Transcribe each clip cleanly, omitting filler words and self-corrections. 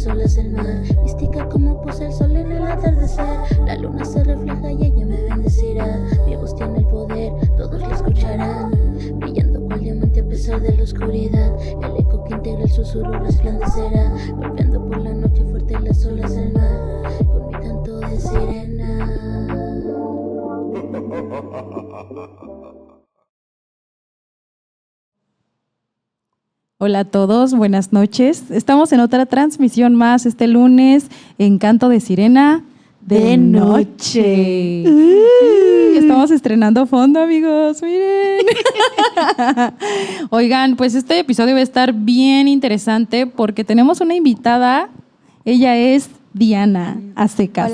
las olas del mar. Mística como pose el sol en el atardecer. La luna se refleja y ella me bendecirá. Mi voz tiene el poder, todos la escucharán. Brillando cual diamante a pesar de la oscuridad. El eco que integra el susurro resplandecerá. Golpeando por la noche fuerte las olas del mar. Con mi canto de sirena. Hola a todos, buenas noches. Estamos en otra transmisión más este lunes en Canto de Sirena de noche. Estamos estrenando fondo, amigos, miren. Oigan, pues este episodio va a estar bien interesante porque tenemos una invitada. Ella es Diana Acecas.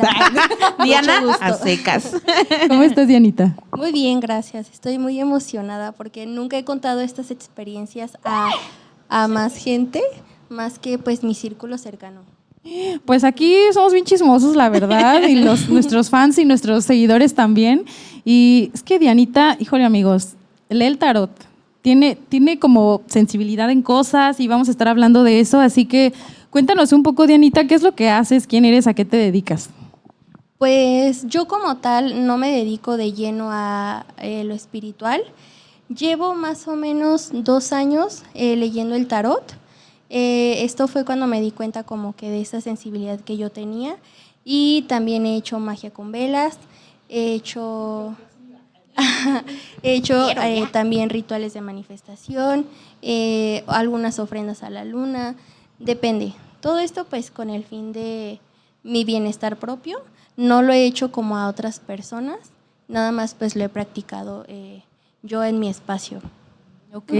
Diana Acecas. ¿Cómo estás, Dianita? Muy bien, gracias. Estoy muy emocionada porque nunca he contado estas experiencias a más gente, más que pues mi círculo cercano. Pues aquí somos bien chismosos, la verdad, y nuestros fans y nuestros seguidores también. Y es que Dianita, híjole, amigos, lee el tarot. Tiene como sensibilidad en cosas y vamos a estar hablando de eso. Así que cuéntanos un poco, Dianita, ¿qué es lo que haces? ¿Quién eres? ¿A qué te dedicas? Pues yo como tal no me dedico de lleno a lo espiritual. Llevo más o menos 2 años leyendo el tarot. Esto fue cuando me di cuenta como que de esa sensibilidad que yo tenía. Y también he hecho magia con velas, he hecho también rituales de manifestación, algunas ofrendas a la luna, depende. Todo esto pues con el fin de mi bienestar propio. No lo he hecho como a otras personas, nada más pues lo he practicado yo en mi espacio. Ok.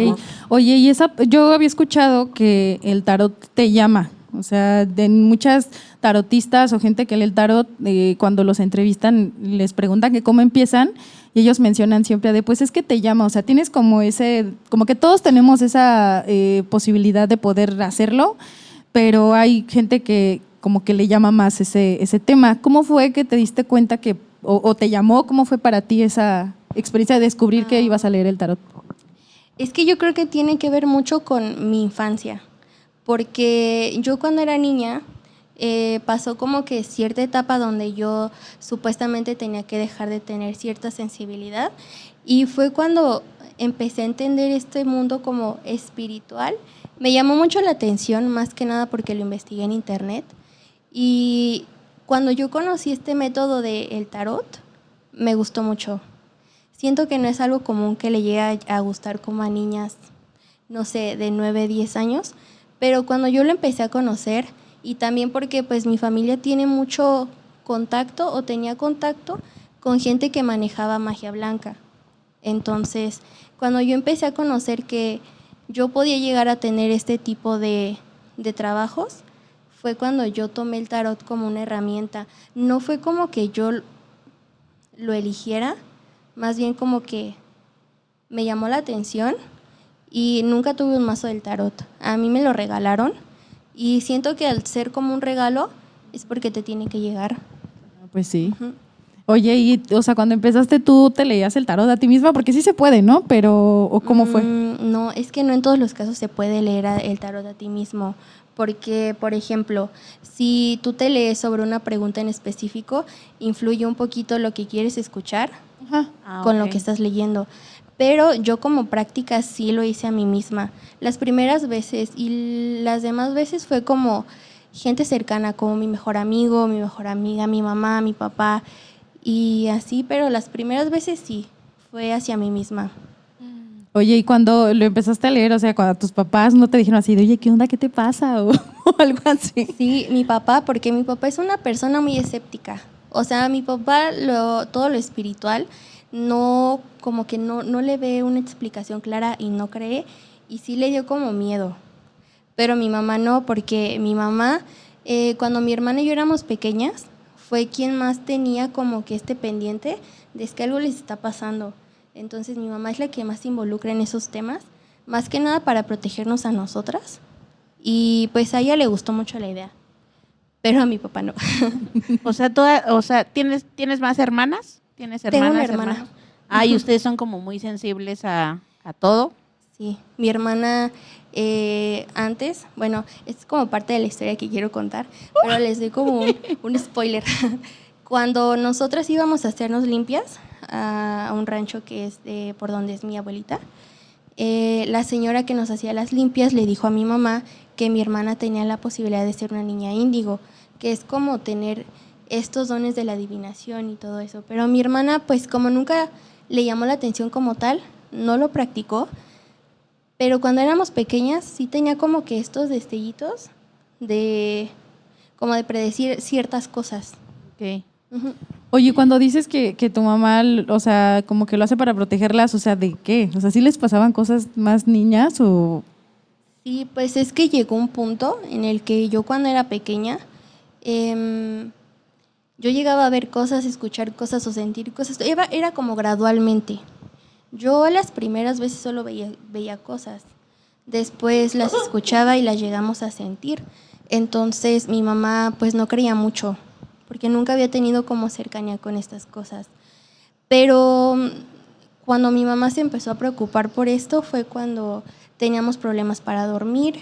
Oye, y yo había escuchado que el tarot te llama. O sea, de muchas tarotistas o gente que lee el tarot, cuando los entrevistan, les preguntan que cómo empiezan y ellos mencionan siempre de, pues es que te llama. O sea, tienes como como que todos tenemos esa posibilidad de poder hacerlo, pero hay gente que como que le llama más ese tema. ¿Cómo fue que te diste cuenta o te llamó? ¿Cómo fue para ti esa experiencia de descubrir que ibas a leer el tarot? Es que yo creo que tiene que ver mucho con mi infancia, porque yo cuando era niña pasó como que cierta etapa donde yo supuestamente tenía que dejar de tener cierta sensibilidad y fue cuando empecé a entender este mundo como espiritual. Me llamó mucho la atención, más que nada porque lo investigué en internet y cuando yo conocí este método del tarot, me gustó mucho. Siento que no es algo común que le llegue a gustar como a niñas, no sé, de 9, 10 años, pero cuando yo lo empecé a conocer, y también porque pues mi familia tiene mucho contacto o tenía contacto con gente que manejaba magia blanca. Entonces, cuando yo empecé a conocer que yo podía llegar a tener este tipo de trabajos, fue cuando yo tomé el tarot como una herramienta. No fue como que yo lo eligiera, más bien como que me llamó la atención y nunca tuve un mazo del tarot. A mí me lo regalaron y siento que al ser como un regalo es porque te tiene que llegar. Pues sí. Uh-huh. Oye, y o sea, cuando empezaste tú te leías el tarot a ti misma, porque sí se puede, ¿no? Pero ¿o cómo fue? No, es que no en todos los casos se puede leer el tarot a ti mismo. Porque, por ejemplo, si tú te lees sobre una pregunta en específico, influye un poquito lo que quieres escuchar con lo que estás leyendo. Pero yo como práctica sí lo hice a mí misma. Las primeras veces y las demás veces fue como gente cercana, como mi mejor amigo, mi mejor amiga, mi mamá, mi papá y así. Pero las primeras veces sí, fue hacia mí misma. Oye, ¿y cuando lo empezaste a leer, o sea, cuando tus papás no te dijeron así de, oye, ¿qué onda? ¿Qué te pasa? O algo así. Sí, mi papá, porque mi papá es una persona muy escéptica. O sea, mi papá todo lo espiritual no, como que no le ve una explicación clara y no cree, y sí le dio como miedo. Pero mi mamá no, porque mi mamá, cuando mi hermana y yo éramos pequeñas, fue quien más tenía como que este pendiente de que algo les está pasando. Entonces mi mamá es la que más se involucra en esos temas, más que nada para protegernos a nosotras. Y pues a ella le gustó mucho la idea, pero a mi papá no. O sea, ¿tienes más hermanas? ¿Tienes hermanas? Tengo una hermana. Hermanos? Y ustedes son como muy sensibles a todo. Sí, mi hermana antes, bueno, es como parte de la historia que quiero contar, pero les doy como un spoiler. Cuando nosotras íbamos a hacernos limpias a un rancho que es por donde es mi abuelita, la señora que nos hacía las limpias le dijo a mi mamá que mi hermana tenía la posibilidad de ser una niña índigo, que es como tener estos dones de la adivinación y todo eso. Pero mi hermana, pues como nunca le llamó la atención como tal, no lo practicó, pero cuando éramos pequeñas sí tenía como que estos destellitos como de predecir ciertas cosas. Ok. Ujú. Oye, cuando dices que tu mamá, o sea, como que lo hace para protegerlas, o sea, ¿de qué? O sea, ¿sí les pasaban cosas más niñas o...? Sí, pues es que llegó un punto en el que yo cuando era pequeña, yo llegaba a ver cosas, escuchar cosas o sentir cosas. Era como gradualmente. Yo las primeras veces solo veía cosas. Después las escuchaba y las llegamos a sentir. Entonces mi mamá pues no creía mucho, porque nunca había tenido como cercanía con estas cosas. Pero cuando mi mamá se empezó a preocupar por esto fue cuando teníamos problemas para dormir,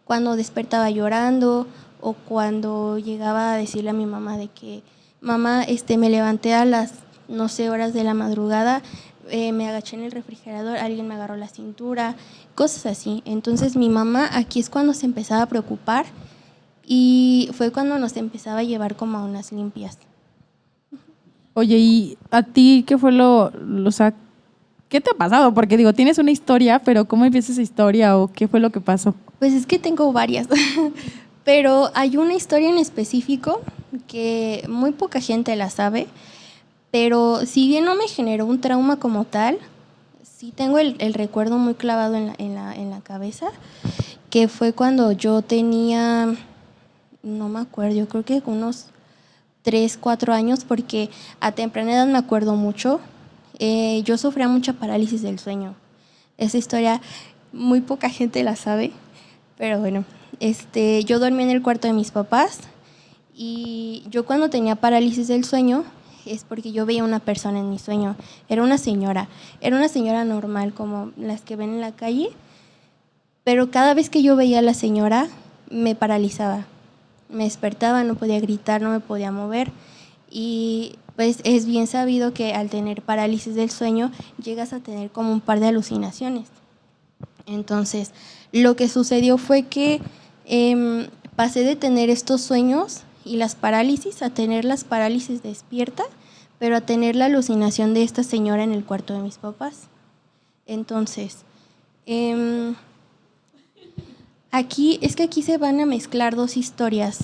cuando despertaba llorando o cuando llegaba a decirle a mi mamá de que mamá, me levanté a las, no sé, horas de la madrugada, me agaché en el refrigerador, alguien me agarró la cintura, cosas así. Entonces mi mamá aquí es cuando se empezaba a preocupar y fue cuando nos empezaba a llevar como a unas limpias. Oye, ¿y a ti qué fue o sea, qué te ha pasado? Porque digo, tienes una historia, pero ¿cómo empieza esa historia o qué fue lo que pasó? Pues es que tengo varias, pero hay una historia en específico que muy poca gente la sabe, pero si bien no me generó un trauma como tal, sí tengo el recuerdo muy clavado en la cabeza, que fue cuando yo tenía, no me acuerdo, yo creo que unos 3, 4 años, porque a temprana edad me acuerdo mucho. Yo sufría mucha parálisis del sueño. Esa historia muy poca gente la sabe, pero bueno, yo dormía en el cuarto de mis papás y yo cuando tenía parálisis del sueño es porque yo veía una persona en mi sueño. Era una señora normal como las que ven en la calle, pero cada vez que yo veía a la señora me paralizaba. Me despertaba, no podía gritar, no me podía mover y pues es bien sabido que al tener parálisis del sueño llegas a tener como un par de alucinaciones. Entonces, lo que sucedió fue que pasé de tener estos sueños y las parálisis a tener las parálisis despierta, pero a tener la alucinación de esta señora en el cuarto de mis papás. Entonces, aquí se van a mezclar dos historias.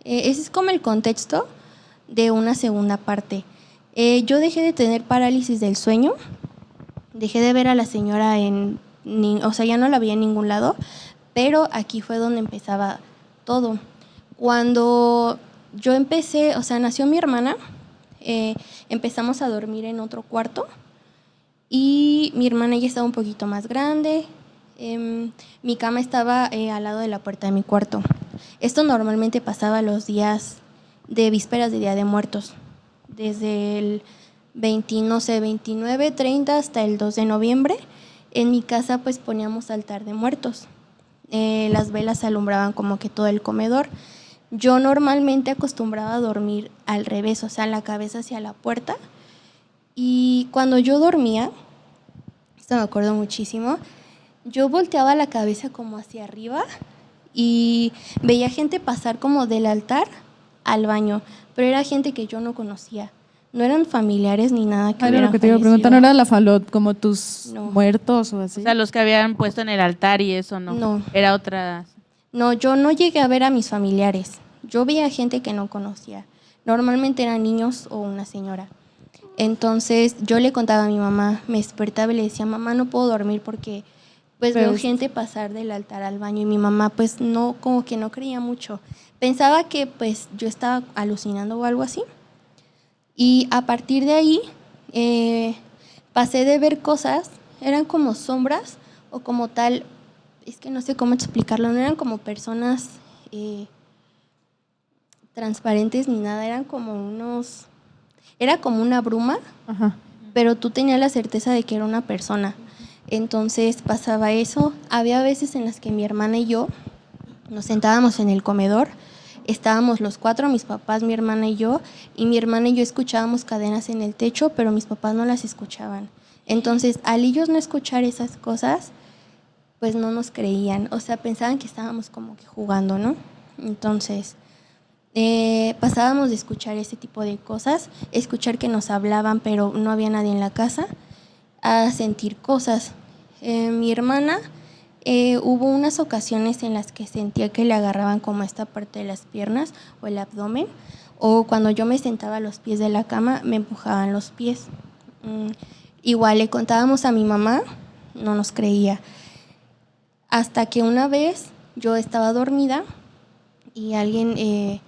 Ese es como el contexto de una segunda parte. Yo dejé de tener parálisis del sueño, dejé de ver a la señora o sea, ya no la veía en ningún lado, pero aquí fue donde empezaba todo. Cuando yo empecé, o sea, nació mi hermana, empezamos a dormir en otro cuarto y mi hermana ya estaba un poquito más grande. Mi cama estaba al lado de la puerta de mi cuarto. Esto normalmente pasaba los días de vísperas de Día de Muertos, desde el 29, 30 hasta el 2 de noviembre. En mi casa pues poníamos altar de muertos. Las velas alumbraban como que todo el comedor. Yo normalmente acostumbraba a dormir al revés, o sea, la cabeza hacia la puerta. Y cuando yo dormía, esto me acuerdo muchísimo, yo volteaba la cabeza como hacia arriba y veía gente pasar como del altar al baño, pero era gente que yo no conocía. No eran familiares ni nada que Era hubieran lo que te iba a fallecido. preguntar, ¿no era la falot como tus No. muertos o así? O sea, los que habían puesto en el altar y eso, ¿no? No. Era otra. No, yo no llegué a ver a mis familiares. Yo veía gente que no conocía. Normalmente eran niños o una señora. Entonces yo le contaba a mi mamá, me despertaba y le decía, mamá, no puedo dormir porque pues veo gente pasar del altar al baño. Y mi mamá pues no, como que no creía mucho. Pensaba que pues yo estaba alucinando o algo así. Y a partir de ahí pasé de ver cosas, eran como sombras o como tal, es que no sé cómo explicarlo, no eran como personas transparentes ni nada, eran como era como una bruma, Ajá. pero tú tenías la certeza de que era una persona. Entonces pasaba eso. Había veces en las que mi hermana y yo nos sentábamos en el comedor, estábamos los 4, mis papás, mi hermana y mi hermana y yo escuchábamos cadenas en el techo, pero mis papás no las escuchaban. Entonces, al ellos no escuchar esas cosas, pues no nos creían, o sea, pensaban que estábamos como que jugando, ¿no? Entonces, pasábamos de escuchar ese tipo de cosas, escuchar que nos hablaban, pero no había nadie en la casa, a sentir cosas. Mi hermana, hubo unas ocasiones en las que sentía que le agarraban como esta parte de las piernas o el abdomen, o cuando yo me sentaba a los pies de la cama, me empujaban los pies. Igual le contábamos a mi mamá, no nos creía. Hasta que una vez yo estaba dormida y alguien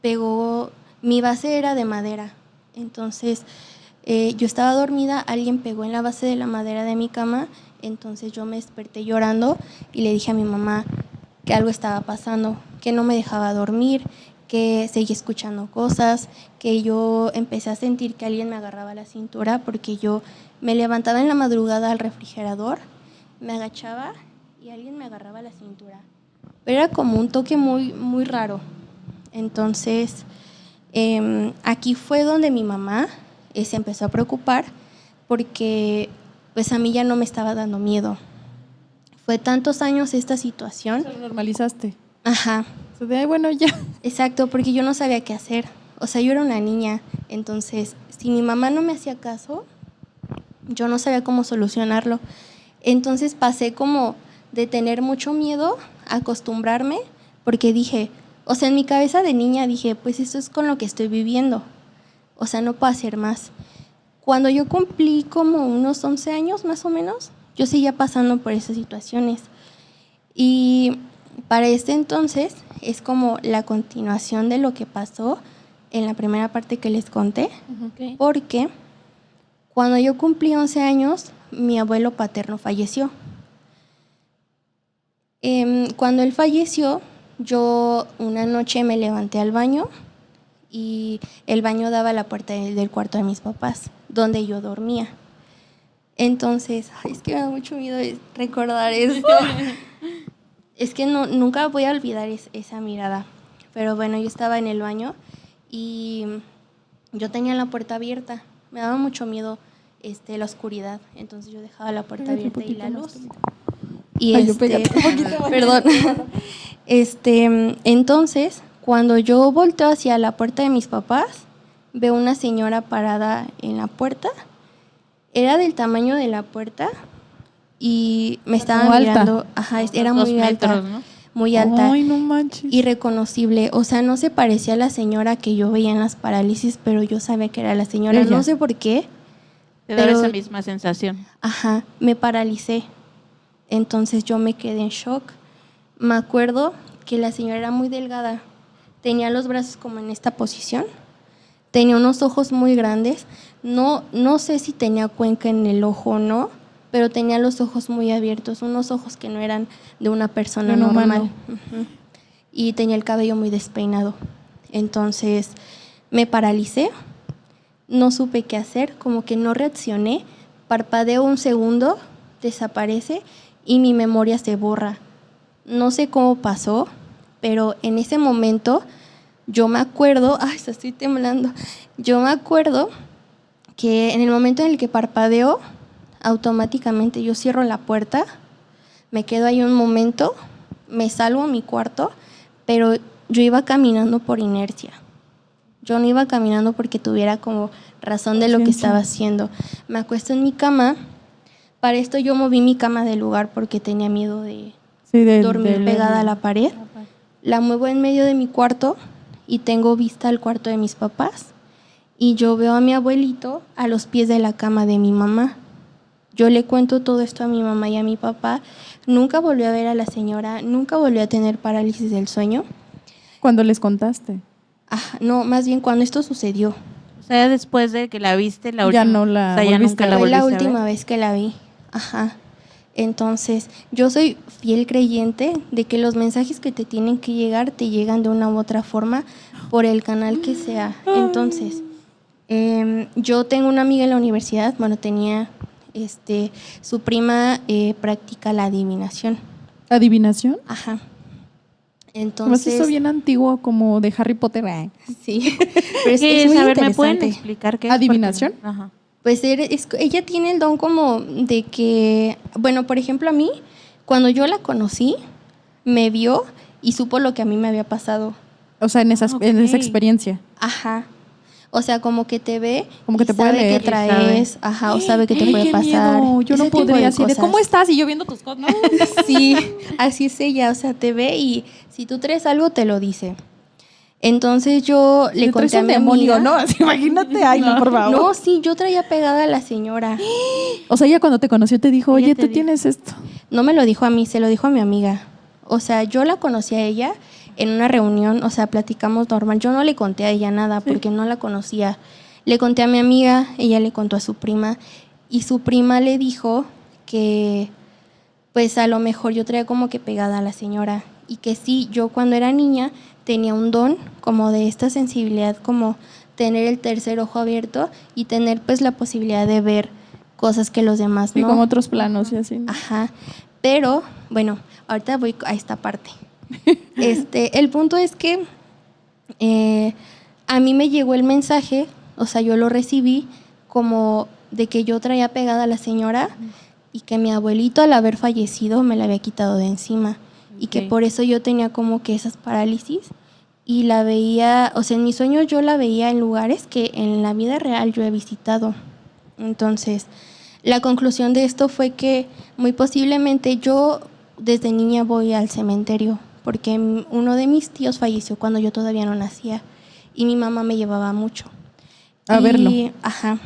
pegó, mi base era de madera, entonces yo estaba dormida, alguien pegó en la base de la madera de mi cama, entonces yo me desperté llorando y le dije a mi mamá que algo estaba pasando, que no me dejaba dormir, que seguía escuchando cosas, que yo empecé a sentir que alguien me agarraba la cintura porque yo me levantaba en la madrugada al refrigerador, me agachaba y alguien me agarraba la cintura. Pero era como un toque muy, muy raro. Entonces, aquí fue donde mi mamá se empezó a preocupar porque pues a mí ya no me estaba dando miedo. Fue tantos años esta situación. Lo normalizaste. Ajá. O sea, de, "Ay, bueno, ya". Exacto, porque yo no sabía qué hacer. O sea, yo era una niña. Entonces, si mi mamá no me hacía caso, yo no sabía cómo solucionarlo. Entonces pasé como de tener mucho miedo a acostumbrarme, porque dije, o sea, en mi cabeza de niña dije, pues esto es con lo que estoy viviendo. O sea, no puedo hacer más. Cuando yo cumplí como unos 11 años más o menos, yo seguía pasando por esas situaciones. Y para este entonces es como la continuación de lo que pasó en la primera parte que les conté, Okay. porque cuando yo cumplí 11 años, mi abuelo paterno falleció. Cuando él falleció, yo una noche me levanté al baño y el baño daba a la puerta del cuarto de mis papás, donde yo dormía. Entonces, es que me da mucho miedo recordar esto. Es que nunca voy a olvidar esa mirada. Pero bueno, yo estaba en el baño y yo tenía la puerta abierta. Me daba mucho miedo la oscuridad. Entonces yo dejaba la puerta abierta y la luz. Y perdón. Entonces, cuando yo volteo hacia la puerta de mis papás, veo una señora parada en la puerta. Era del tamaño de la puerta y me estaba mirando. Ajá, era Unos muy 2 alta. metros, ¿no? Muy alta. Ay, no manches. Irreconocible. O sea, no se parecía a la señora que yo veía en las parálisis, pero yo sabía que era la señora. Ella. No sé por qué. Te daba Pero- esa misma sensación. Ajá, me paralicé. Entonces yo me quedé en shock. Me acuerdo que la señora era muy delgada. Tenía los brazos como en esta posición. Tenía unos ojos muy grandes. No sé si tenía cuenca en el ojo o no, pero tenía los ojos muy abiertos, unos ojos que no eran de una persona De un normal. humano. Ujú. Y tenía el cabello muy despeinado. Entonces me paralicé, no supe qué hacer, como que no reaccioné, parpadeo un segundo, desaparece y mi memoria se borra. No sé cómo pasó, pero en ese momento yo me acuerdo, ay, estoy temblando, yo me acuerdo que en el momento en el que parpadeo, automáticamente yo cierro la puerta, me quedo ahí un momento, me salgo a mi cuarto, pero yo iba caminando por inercia. Yo no iba caminando porque tuviera como razón de lo que Conciencia. estaba haciendo. Me acuesto en mi cama. Para esto yo moví mi cama del lugar porque tenía miedo de Sí, dormir pegada a la pared. La muevo en medio de mi cuarto y tengo vista al cuarto de mis papás. Y yo veo a mi abuelito a los pies de la cama de mi mamá. Yo le cuento todo esto a mi mamá y a mi papá. Nunca volvió a ver a la señora, nunca volvió a tener parálisis del sueño. Cuando les contaste. No, más bien cuando esto sucedió. O sea, después de que la viste, la Ya última. no la o sea, ya volviste nunca a la ver. Fue la volviste a última ver. vez que la vi. Ajá. Entonces, yo soy fiel creyente de que los mensajes que te tienen que llegar te llegan de una u otra forma por el canal que sea. Entonces, yo tengo una amiga en la universidad, bueno, tenía su prima practica la adivinación. ¿Adivinación? Ajá. Pues Entonces, eso bien antiguo, como de Harry Potter. sí. Pero es ¿Qué es? muy A ver, ¿me pueden interesante. explicar qué es? ¿Adivinación? Porque- Ajá. Pues ella tiene el don como de que, bueno, por ejemplo, a mí, cuando yo la conocí, me vio y supo lo que a mí me había pasado. O sea, en esa Ok. experiencia. Ajá. O sea, como que te ve, Como que y te puede sabe leer. qué traes, ajá, o sabe qué te Ay, puede qué pasar. miedo. Yo no ese tipo de podría así de, cosas. ¿cómo estás? Y yo viendo tus cosas. No. Sí, así es ella, o sea, te ve y si tú traes algo te lo dice. Entonces yo le Le traes conté a un mi demonio, amiga. ¿no? Así, imagínate, ay, no, por favor. No, sí, yo traía pegada a la señora. O sea, ella cuando te conoció te dijo, Ella oye, te tú dijo. tienes esto. No me lo dijo a mí, se lo dijo a mi amiga. O sea, yo la conocí a ella en una reunión, o sea, platicamos normal. Yo no le conté a ella nada porque no la conocía. Le conté a mi amiga, ella le contó a su prima y su prima le dijo que pues a lo mejor yo traía como que pegada a la señora y que sí, yo cuando era niña tenía un don como de esta sensibilidad, como tener el tercer ojo abierto y tener pues la posibilidad de ver cosas que los demás Y no. como otros planos y así. ¿no? Ajá, pero bueno, ahorita voy a esta parte. El punto es que a mí me llegó el mensaje, o sea, yo lo recibí como de que yo traía pegada a la señora y que mi abuelito al haber fallecido me la había quitado de encima y que Ok. por eso yo tenía como que esas parálisis y la veía, o sea, en mis sueños yo la veía en lugares que en la vida real yo he visitado. Entonces, la conclusión de esto fue que muy posiblemente yo desde niña voy al cementerio porque uno de mis tíos falleció cuando yo todavía no nacía y mi mamá me llevaba mucho. A verlo. Ajá.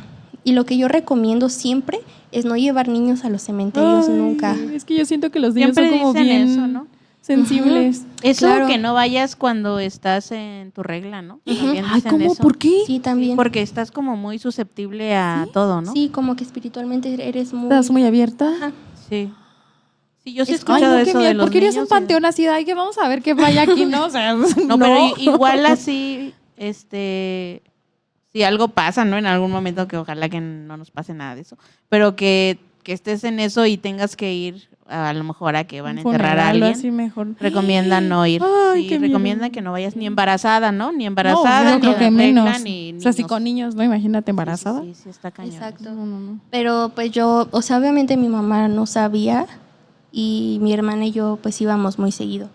Y lo que yo recomiendo siempre es no llevar niños a los cementerios Ay, nunca. Es que yo siento que los niños Siempre son como dicen bien eso, ¿no? sensibles. Eso Claro. que no vayas cuando estás en tu regla, ¿no? También Ay, dicen ¿cómo? eso. ¿Por qué? Sí, también. Porque estás como muy susceptible a todo, ¿no? Sí, como que espiritualmente eres muy... ¿Estás muy abierta? Ajá. Sí. Sí, yo sí he Es que- Ay, escuchado no, qué eso de miedo. los ¿Por qué irías a un niños y- panteón así? Ay, que vamos a ver qué vaya aquí, ¿no? O sea, No, pero igual así, si algo pasa, ¿no? En algún momento, que ojalá que no nos pase nada de eso, pero que estés en eso y tengas que ir a lo mejor a que van a Un enterrar a funeral o alguien, así mejor. recomiendan no ir. Ay, Sí, qué recomiendan miedo. que no vayas ni embarazada, ¿no? Ni No, embarazada, yo ni creo que en regla, menos. ni O sea, si niños. con niños, ¿no? Imagínate embarazada. Sí, sí, está cañón. Exacto. No, no, no. Pero pues yo, o sea, obviamente mi mamá no sabía y mi hermana y yo pues íbamos muy seguido.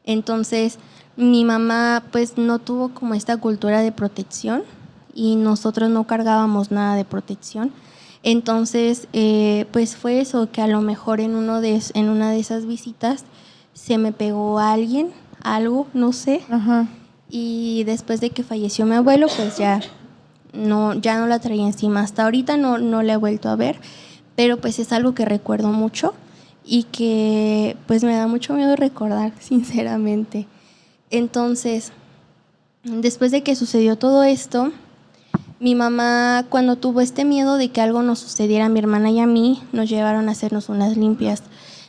Entonces, mi mamá pues no tuvo como esta cultura de protección y nosotros no cargábamos nada de protección. Entonces, pues fue eso, que a lo mejor en una de esas visitas se me pegó a alguien, algo, no sé. Ajá. Y después de que falleció mi abuelo, pues ya no la traía encima. Hasta ahorita no la he vuelto a ver, pero pues es algo que recuerdo mucho y que pues me da mucho miedo recordar, sinceramente. Entonces, después de que sucedió todo esto, mi mamá, cuando tuvo este miedo de que algo nos sucediera a mi hermana y a mí, nos llevaron a hacernos unas limpias.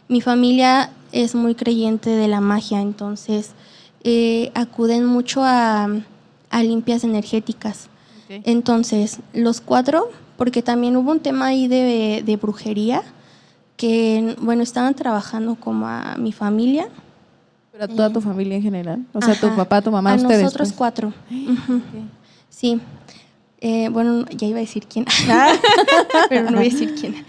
Mi familia es muy creyente de la magia, entonces acuden mucho a limpias energéticas. Ok. Entonces, los 4, porque también hubo un tema ahí de brujería, que, bueno, estaban trabajando como a mi familia. Pero a toda tu familia en general. O sea, tu Ajá. papá, tu mamá, a ustedes. nosotros pues. 4. Ujú. Sí. Bueno, ya iba a decir quién, pero no voy a decir quién.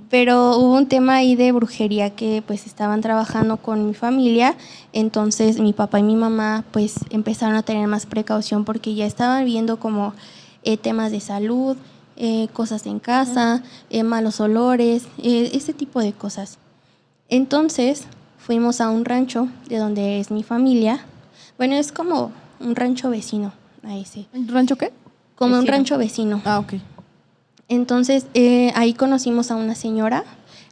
Pero hubo un tema ahí de brujería que pues estaban trabajando con mi familia, entonces mi papá y mi mamá pues empezaron a tener más precaución porque ya estaban viendo como temas de salud, cosas en casa, malos olores, ese tipo de cosas. Entonces fuimos a un rancho de donde es mi familia. Bueno, es como un rancho vecino a ese. ¿Un rancho qué? Como un Vecino. rancho vecino. Ah, ok. Entonces, ahí conocimos a una señora,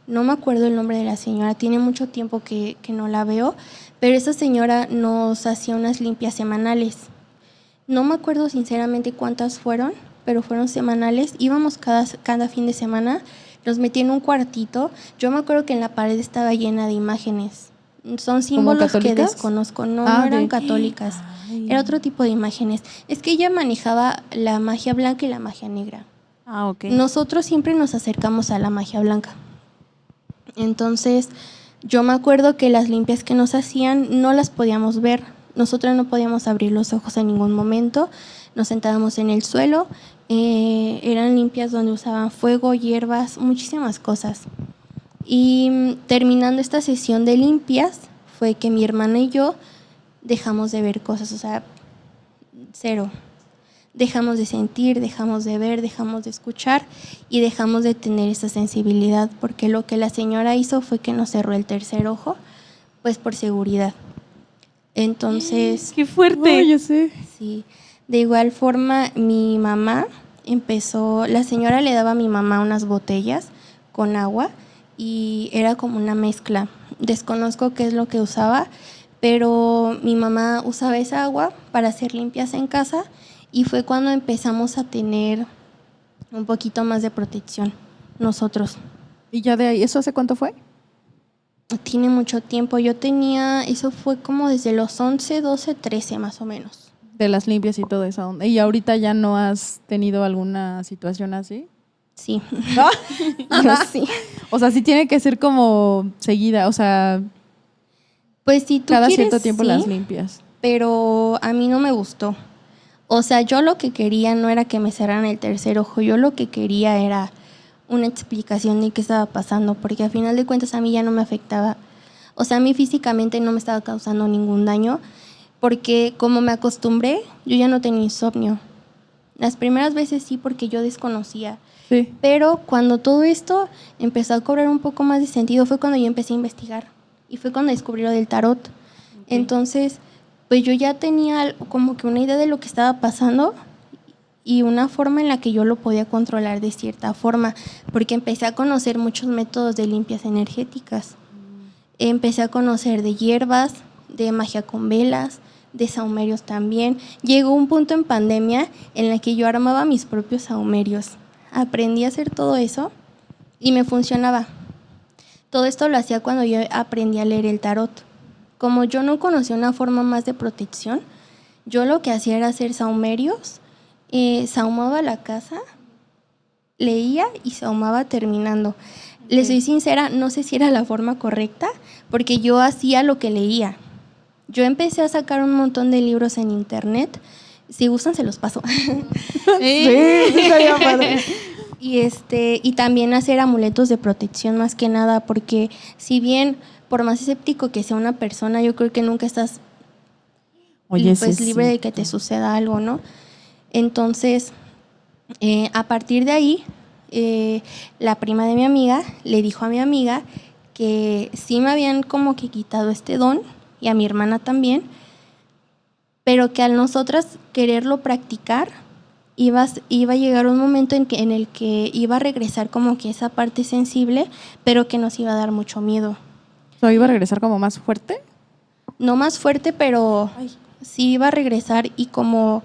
no me acuerdo el nombre de la señora, tiene mucho tiempo que no la veo, pero esa señora nos hacía unas limpias semanales. No me acuerdo sinceramente cuántas fueron, pero fueron semanales. Íbamos cada fin de semana, nos metía en un cuartito. Yo me acuerdo que en la pared estaba llena de imágenes. Son símbolos que católicas? desconozco, no Ah, eran de- católicas. Ay. Era otro tipo de imágenes. Es que ella manejaba la magia blanca y la magia negra. Ah, ok. Nosotros siempre nos acercamos a la magia blanca. Entonces, yo me acuerdo que las limpias que nos hacían no las podíamos ver. Nosotros no podíamos abrir los ojos en ningún momento. Nos sentábamos en el suelo. Eran limpias donde usaban fuego, hierbas, muchísimas cosas. Y terminando esta sesión de limpias, fue que mi hermana y yo dejamos de ver cosas, o sea, cero. Dejamos de sentir, dejamos de ver, dejamos de escuchar y dejamos de tener esa sensibilidad, porque lo que la señora hizo fue que nos cerró el tercer ojo, pues por seguridad. Entonces, ¡Qué fuerte! Oh, yo sé. sí, de igual forma mi mamá empezó, la señora le daba a mi mamá unas botellas con agua y era como una mezcla. Desconozco qué es lo que usaba, pero mi mamá usaba esa agua para hacer limpias en casa y fue cuando empezamos a tener un poquito más de protección nosotros. ¿Y ya de ahí, eso hace cuánto fue? Tiene mucho tiempo, yo tenía, eso fue como desde los 11, 12, 13 más o menos. De las limpias y todo eso. ¿Y ahorita ya no has tenido alguna situación así? Sí, yo sí. O sea, sí tiene que ser como seguida, o sea, Pues si tú cada quieres, cierto tiempo sí, las limpias. pero a mí no me gustó. O sea, yo lo que quería no era que me cerraran el tercer ojo, yo lo que quería era una explicación de qué estaba pasando, porque a final de cuentas a mí ya no me afectaba. O sea, a mí físicamente no me estaba causando ningún daño, porque como me acostumbré, yo ya no tenía insomnio. Las primeras veces sí, porque yo desconocía. Sí. Pero cuando todo esto empezó a cobrar un poco más de sentido fue cuando yo empecé a investigar y fue cuando descubrí lo del tarot. Entonces, pues yo ya tenía como que una idea de lo que estaba pasando y una forma en la que yo lo podía controlar de cierta forma, porque empecé a conocer muchos métodos de limpias energéticas. Empecé a conocer de hierbas, de magia con velas, de sahumerios también. Llegó un punto en pandemia en la que yo armaba mis propios sahumerios. Aprendí a hacer todo eso y me funcionaba. Todo esto lo hacía cuando yo aprendí a leer el tarot. Como yo no conocía una forma más de protección, yo lo que hacía era hacer sahumerios, sahumaba la casa, leía y sahumaba terminando. Okay. Les soy sincera, no sé si era la forma correcta, porque yo hacía lo que leía. Yo empecé a sacar un montón de libros en internet. Si gustan, se los paso. Sí, estaría padre. Y también hacer amuletos de protección más que nada, porque si bien por más escéptico que sea una persona, yo creo que nunca estás pues libre de que te suceda algo, ¿no? Entonces, a partir de ahí, la prima de mi amiga le dijo a mi amiga que sí me habían como que quitado este don, y a mi hermana también, pero que al nosotras quererlo practicar, iba a llegar un momento en el que iba a regresar como que esa parte sensible, pero que nos iba a dar mucho miedo. ¿O iba a regresar como más fuerte? No más fuerte, pero sí iba a regresar y como...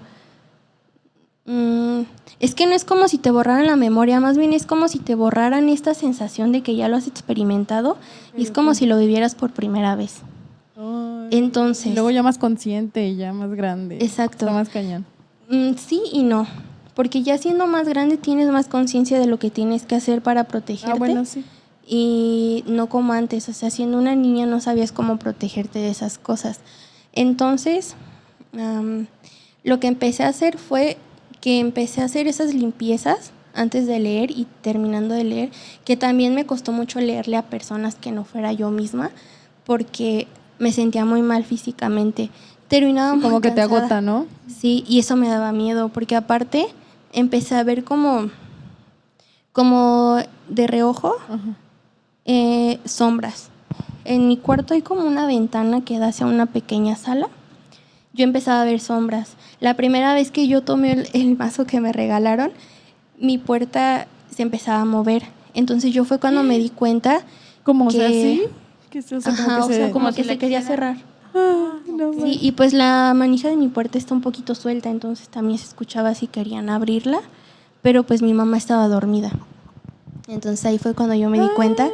es que no es como si te borraran la memoria, más bien es como si te borraran esta sensación de que ya lo has experimentado y es como si lo vivieras por primera vez. Entonces... Y luego ya más consciente y ya más grande. Exacto. Está más cañón. Sí y no, porque ya siendo más grande tienes más conciencia de lo que tienes que hacer para protegerte. Ah, bueno, sí. Y no como antes, o sea, siendo una niña no sabías cómo protegerte de esas cosas. Entonces, lo que empecé a hacer fue que empecé a hacer esas limpiezas antes de leer y terminando de leer, que también me costó mucho leerle a personas que no fuera yo misma, porque me sentía muy mal físicamente. Terminaba muy como que cansada. te agota, ¿no? Sí, y eso me daba miedo, porque aparte empecé a ver como de reojo sombras. En mi cuarto hay como una ventana que da hacia una pequeña sala. Yo empezaba a ver sombras. La primera vez que yo tomé el mazo que me regalaron, mi puerta se empezaba a mover. Entonces yo fue cuando me di cuenta ¿Cómo? que... O sea, ¿sí? Como que se quería cerrar. No, Sí, y pues la manija de mi puerta está un poquito suelta, entonces también se escuchaba si querían abrirla, pero pues mi mamá estaba dormida. Entonces ahí fue cuando yo me di cuenta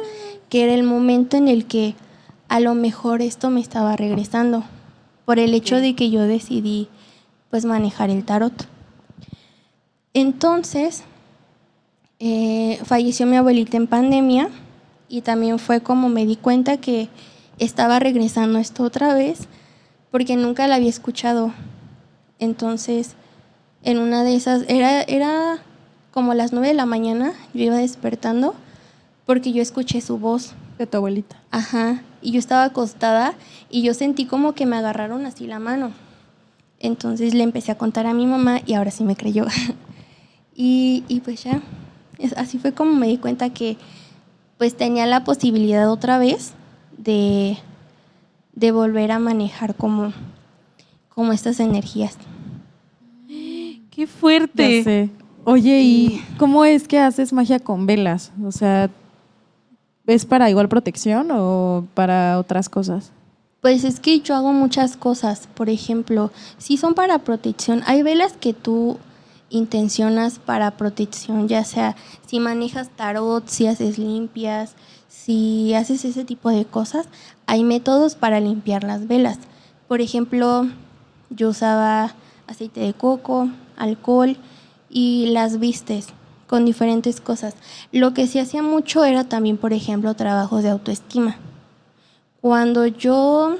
que era el momento en el que a lo mejor esto me estaba regresando, por el hecho de que yo decidí pues manejar el tarot. Entonces, Falleció mi abuelita en pandemia y también fue como me di cuenta que estaba regresando esto otra vez porque nunca la había escuchado. Entonces, en una de esas, era como las 9 de la mañana, yo iba despertando porque yo escuché su voz. De tu abuelita. Ajá, y yo estaba acostada y yo sentí como que me agarraron así la mano. Entonces le empecé a contar a mi mamá y ahora sí me creyó. y pues ya, así fue como me di cuenta que pues tenía la posibilidad otra vez de volver a manejar como estas energías. ¡Qué fuerte! Ya sé. Oye, ¿y cómo es que haces magia con velas? O sea, ¿es para igual protección o para otras cosas? Pues es que yo hago muchas cosas. Por ejemplo, si son para protección, hay velas que tú intencionas para protección, ya sea si manejas tarot, si haces limpias, si haces ese tipo de cosas, hay métodos para limpiar las velas. Por ejemplo, yo usaba aceite de coco, alcohol y las vistes con diferentes cosas. Lo que sí hacía mucho era también, por ejemplo, trabajos de autoestima. Cuando yo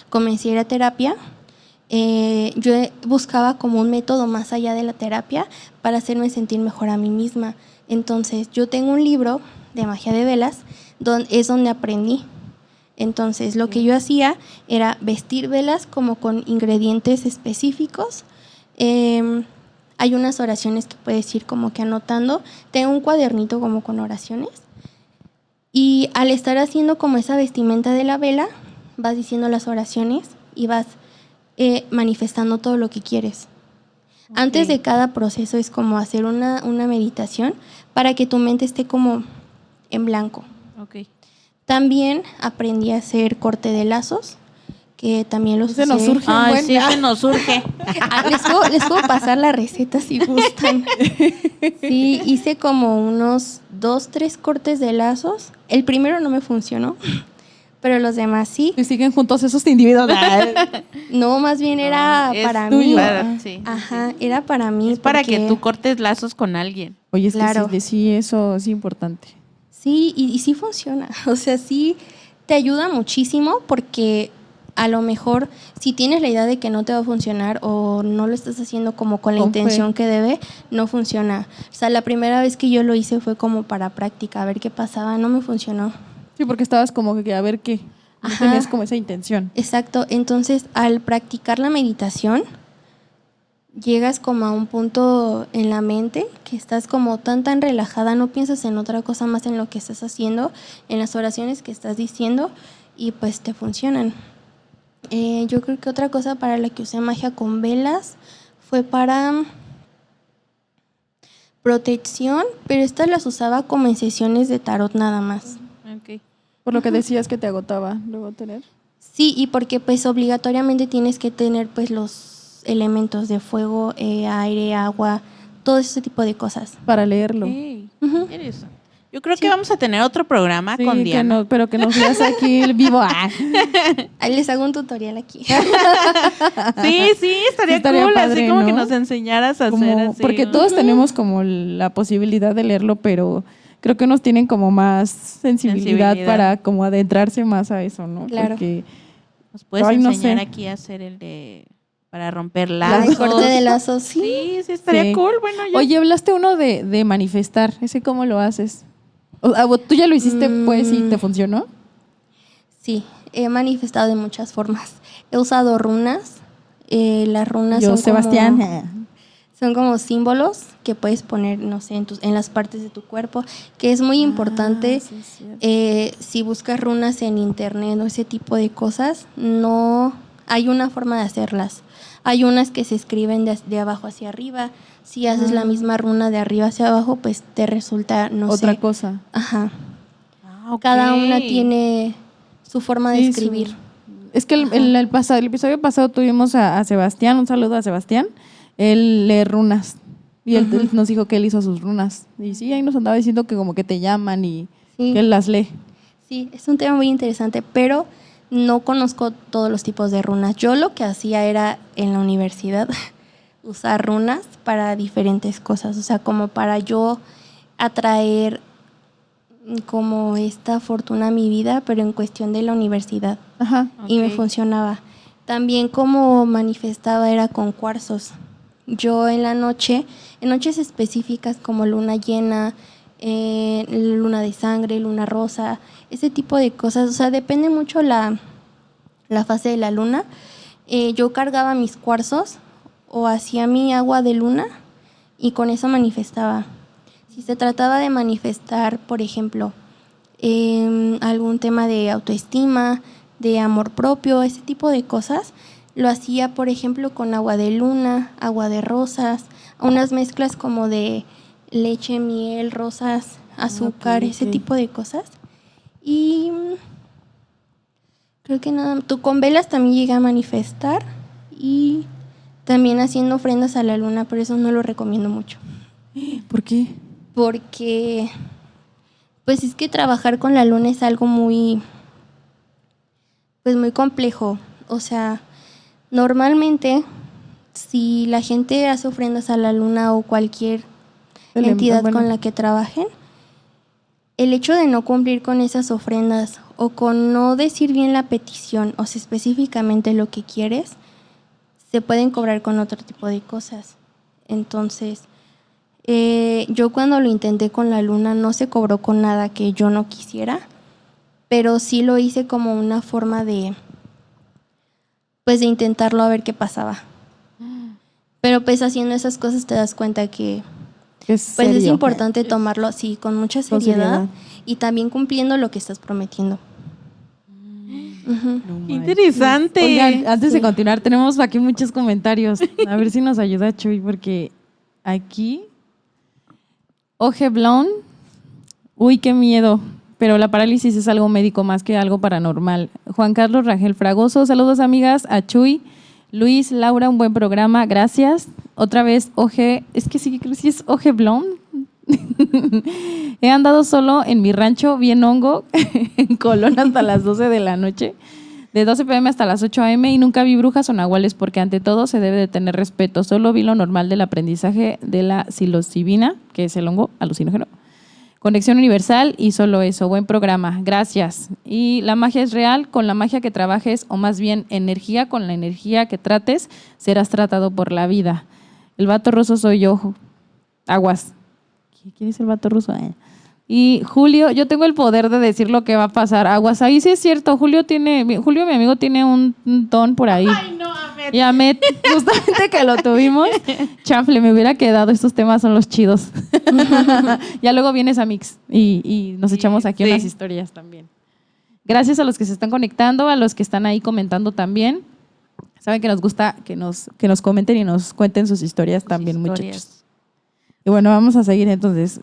comencé a ir a terapia, yo buscaba como un método más allá de la terapia para hacerme sentir mejor a mí misma. Entonces, yo tengo un libro de magia de velas, es donde aprendí. Entonces, lo que yo hacía era vestir velas como con ingredientes específicos. Hay unas oraciones que puedes ir como que anotando. Tengo un cuadernito como con oraciones. Y al estar haciendo como esa vestimenta de la vela, vas diciendo las oraciones y vas manifestando todo lo que quieres. Okay. Antes de cada proceso es como hacer una meditación para que tu mente esté como en blanco. Okay. También aprendí a hacer corte de lazos, que también los se nos surge. Ay, sí, se nos surge. Les puedo pasar la receta si gustan. Sí, hice como unos 2, 3 cortes de lazos. El primero no me funcionó, pero los demás sí. ¿Y siguen juntos esos individuos? No, más bien era para mí. Sí, ajá, sí. Era para mí. Es para que tú cortes lazos con alguien. Oye, es claro. que sí, eso es importante. Sí, y sí funciona. O sea, sí te ayuda muchísimo porque a lo mejor si tienes la idea de que no te va a funcionar o no lo estás haciendo como con la intención que debe, no funciona. O sea, la primera vez que yo lo hice fue como para práctica, a ver qué pasaba, no me funcionó. Sí, porque estabas como que a ver qué, no tenías como esa intención. Exacto, entonces al practicar la meditación, llegas como a un punto en la mente que estás como tan relajada, no piensas en otra cosa más en lo que estás haciendo, en las oraciones que estás diciendo y pues te funcionan. Yo creo que otra cosa para la que usé magia con velas fue para protección, pero estas las usaba como en sesiones de tarot nada más. Okay. Por lo que decías que te agotaba luego tener. Sí, y porque pues obligatoriamente tienes que tener pues los elementos de fuego, aire, agua, todo ese tipo de cosas. Para leerlo. Okay. Eso. Yo creo que vamos a tener otro programa sí, con Diana. No, pero que nos veas aquí el vivo. Ahí les hago un tutorial aquí. Sí, estaría cool, padre, así como ¿no? Que nos enseñaras a hacer así. Porque todos tenemos como la posibilidad de leerlo, pero creo que unos tienen como más sensibilidad para como adentrarse más a eso, ¿no? Claro. Porque, nos puedes enseñar aquí a hacer el de para romper lazos. El corte de lazos, sí. Sí, estaría cool. Bueno, ya. Oye, hablaste uno de manifestar. ¿Ese cómo lo haces? ¿Tú ya lo hiciste, pues, y te funcionó? Sí, he manifestado de muchas formas. He usado runas. Las runas son Sebastián. Son como símbolos que puedes poner, no sé, en las partes de tu cuerpo, que es muy importante. Sí, si buscas runas en internet o ese tipo de cosas, no hay una forma de hacerlas. Hay unas que se escriben de abajo hacia arriba. Si haces la misma runa de arriba hacia abajo, pues te resulta, no sé. Otra cosa. Ajá. Okay. Cada una tiene su forma de escribir. Es que el episodio pasado tuvimos a Sebastián, un saludo a Sebastián. Él lee runas y él nos dijo que él hizo sus runas. Y sí, ahí nos andaba diciendo que como que te llaman y que él las lee. Sí, es un tema muy interesante, pero no conozco todos los tipos de runas. Yo lo que hacía era en la universidad, usar runas para diferentes cosas, o sea, como para yo atraer como esta fortuna a mi vida, pero en cuestión de la universidad. Ajá. Y me Ok. funcionaba. También como manifestaba era con cuarzos. Yo en la noche, en noches específicas como luna llena, luna de sangre, luna rosa, ese tipo de cosas, o sea, depende mucho la fase de la luna. Yo cargaba mis cuarzos o hacía mi agua de luna y con eso manifestaba. Si se trataba de manifestar, por ejemplo, algún tema de autoestima, de amor propio, ese tipo de cosas, lo hacía, por ejemplo, con agua de luna, agua de rosas, unas mezclas como de leche, miel, rosas, azúcar, ok, ese ok. tipo de cosas. Y creo que nada, tú con velas también llegué a manifestar y también haciendo ofrendas a la luna, pero eso no lo recomiendo mucho. ¿Por qué? Porque, pues es que trabajar con la luna es algo muy, pues muy complejo. O sea, normalmente, si la gente hace ofrendas a la luna o cualquier entidad Bueno, con la que trabajen, el hecho de no cumplir con esas ofrendas o con no decir bien la petición, o sea, específicamente lo que quieres, se pueden cobrar con otro tipo de cosas. Entonces, yo cuando lo intenté con la luna no se cobró con nada que yo no quisiera, pero sí lo hice como una forma de, pues de intentarlo a ver qué pasaba. Pero pues haciendo esas cosas te das cuenta que es pues es serio. importante tomarlo así con mucha Con seriedad seriedad. y también cumpliendo lo que estás prometiendo. Ujú. No manches. Interesante. Oigan, antes de Sí. continuar, tenemos aquí muchos comentarios. A ver si nos ayuda Chuy, porque aquí, Oje Blon, uy, qué miedo. Pero la parálisis es algo médico más que algo paranormal. Juan Carlos Rangel Fragoso, saludos amigas, a Chuy. Luis, Laura, un buen programa, gracias. Otra vez, Oje, es que sí, creo que sí es Oje Blon. He andado solo en mi rancho, bien hongo, en Colón hasta las 12 de la noche, de 12 p.m. hasta las 8 a.m. y nunca vi brujas o nahuales porque ante todo se debe de tener respeto. Solo vi lo normal del aprendizaje de la psilocibina, que es el hongo alucinógeno. Conexión universal y solo eso. Buen programa, gracias. Y la magia es real, con la magia que trabajes, o más bien energía, con la energía que trates, serás tratado por la vida. El vato ruso soy yo. Aguas. ¿Quién es el vato ruso? Y Julio, yo tengo el poder de decir lo que va a pasar. Aguas, ahí sí es cierto. Julio, mi amigo, tiene un don por ahí. Ay, no, Ahmed. Y Ahmed, justamente que lo tuvimos, chanfle, me hubiera quedado. Estos temas son los chidos. Ya luego vienes a Mix y nos echamos aquí Sí. unas historias también. Gracias a los que se están conectando, a los que están ahí comentando también. Saben que nos gusta que nos comenten y nos cuenten sus historias también, muchachos. Y bueno, vamos a seguir entonces,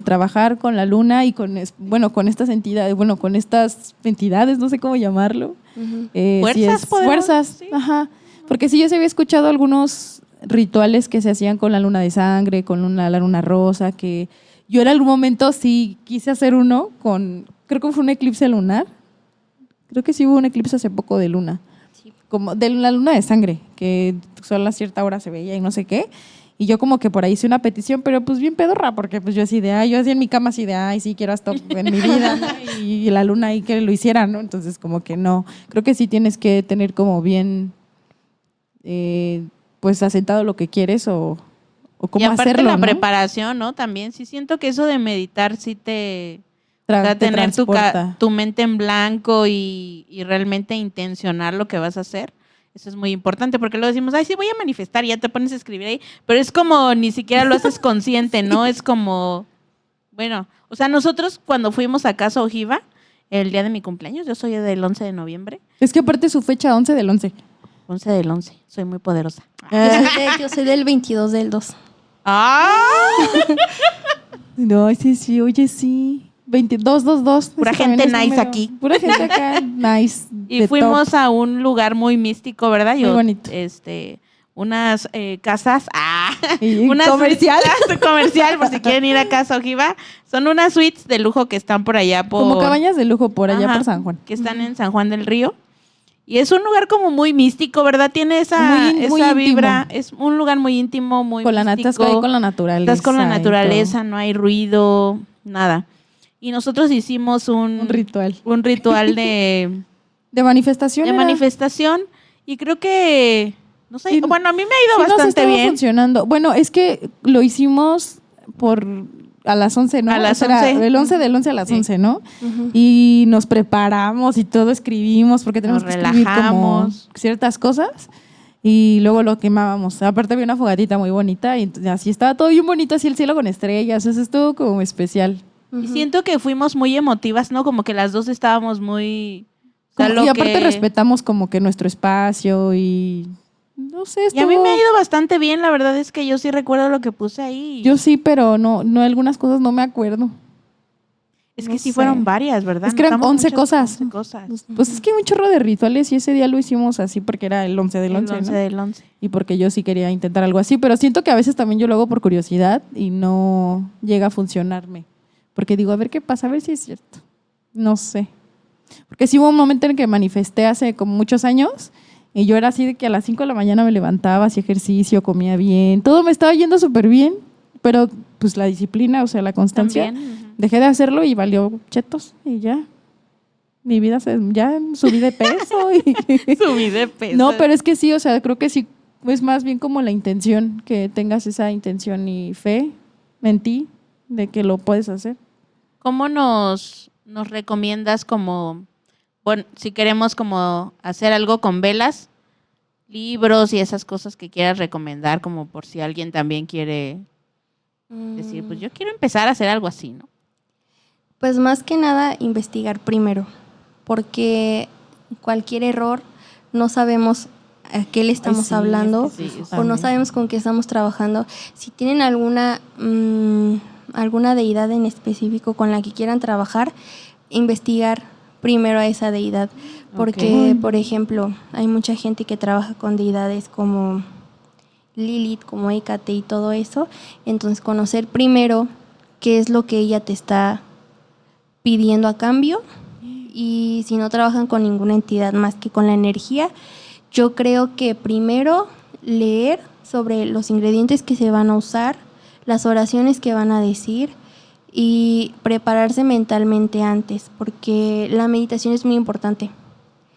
trabajar con la luna y con estas entidades, con estas entidades, no sé cómo llamarlo. Ujú. Fuerzas, podemos fuerzas, decir. ajá. Porque sí, yo se había escuchado algunos rituales que se hacían con la luna de sangre, con la luna rosa, que yo en algún momento sí quise hacer uno creo que fue un eclipse lunar. Creo que sí hubo un eclipse hace poco de luna. Sí. Como de la luna de sangre, que solo a cierta hora se veía y no sé qué. Y yo como que por ahí hice una petición, pero pues bien pedorra, porque pues yo así en mi cama así sí quiero esto en mi vida, ¿no? Y la luna ahí que lo hiciera, ¿no? Entonces como que no, creo que sí tienes que tener como bien, pues asentado lo que quieres o cómo Y aparte hacerlo, la ¿no? preparación, ¿no? También sí siento que eso de meditar sí o sea, Te tener transporta. tu mente en blanco y realmente intencionar lo que vas a hacer. Eso es muy importante porque luego decimos, ay, sí, voy a manifestar y ya te pones a escribir ahí, pero es como ni siquiera lo haces consciente, ¿no? Es como, bueno, o sea, nosotros cuando fuimos a Casa Ojiva, el día de mi cumpleaños, yo soy del 11 de noviembre, Es que aparte su fecha 11 del 11. 11 del 11, soy muy poderosa. Yo soy del 22 del 2. ¡Ah! No, sí, oye, sí. 2222. Pura Ese también gente es nice número. aquí. Pura gente acá, nice. Y de fuimos top. a un lugar muy místico, ¿verdad? Muy bonito. Unas casas, Y unas comercial. suites, comercial, por si quieren ir a Casa Ojiva. Son unas suites de lujo que están por allá Como cabañas de lujo por allá Ajá, por San Juan. que están en San Juan del Río. Y es un lugar como muy místico, ¿verdad? Tiene esa Muy vibra. íntimo. Es un lugar muy íntimo, muy Con místico. estás ahí con la naturaleza. Estás con la y naturaleza, no hay ruido, nada. Y nosotros hicimos todo. Un ritual. un ritual de De manifestación. Y creo que, no sé, Sí, bueno, a mí me ha ido sí nos bastante estaba bien. funcionando. Bueno, es que lo hicimos a las 11, ¿no? A las O sea, 11. el 11 del 11 a las Sí. 11, ¿no? Ujú. Y nos preparamos y todo escribimos porque tenemos Nos que escribir como relajamos. ciertas cosas y luego lo quemábamos. Aparte había una fogatita muy bonita y así estaba todo bien bonito, así el cielo con estrellas, eso estuvo como especial. Y siento que fuimos muy emotivas, ¿no? Como que las dos estábamos muy... o sea, Y aparte que- respetamos como que nuestro espacio y no sé, Y a mí me ha estuvo- ido bastante bien, la verdad es que yo sí recuerdo lo que puse ahí. Yo sí, pero no algunas cosas no me acuerdo. Es no que sí sé. fueron varias, ¿verdad? Es que eran Notamos 11 muchas- cosas. 11 cosas. Pues es que hay un chorro de rituales y ese día lo hicimos así porque era el 11 del El 11, 11 ¿no? del 11. Y porque yo sí quería intentar algo así, pero siento que a veces también yo lo hago por curiosidad y no llega a funcionarme. Porque digo, a ver qué pasa, a ver si es cierto. No sé. Porque sí hubo un momento en el que manifesté hace como muchos años y yo era así de que a las 5 de la mañana me levantaba, hacía ejercicio, comía bien, todo me estaba yendo súper bien, pero pues la disciplina, o sea, la constancia, También. ujú. dejé de hacerlo y valió chetos y ya. Mi vida ya subí de peso y Subí de peso. no, pero es que sí, o sea, creo que sí es más bien como la intención, que tengas esa intención y fe en ti de que lo puedes hacer. ¿Cómo nos recomiendas como, bueno, si queremos como hacer algo con velas, libros y esas cosas que quieras recomendar, como por si alguien también quiere decir, pues yo quiero empezar a hacer algo así, ¿no? Pues más que nada investigar primero, porque cualquier error no sabemos a qué le estamos sí, hablando es que sí, eso o no también. sabemos con qué estamos trabajando. Si tienen alguna deidad en específico con la que quieran trabajar, investigar primero a esa deidad, porque Ok. por ejemplo, hay mucha gente que trabaja con deidades como Lilith, como Hécate y todo eso, entonces conocer primero qué es lo que ella te está pidiendo a cambio, y si no trabajan con ninguna entidad más que con la energía, yo creo que primero leer sobre los ingredientes que se van a usar, las oraciones que van a decir y prepararse mentalmente antes, porque la meditación es muy importante.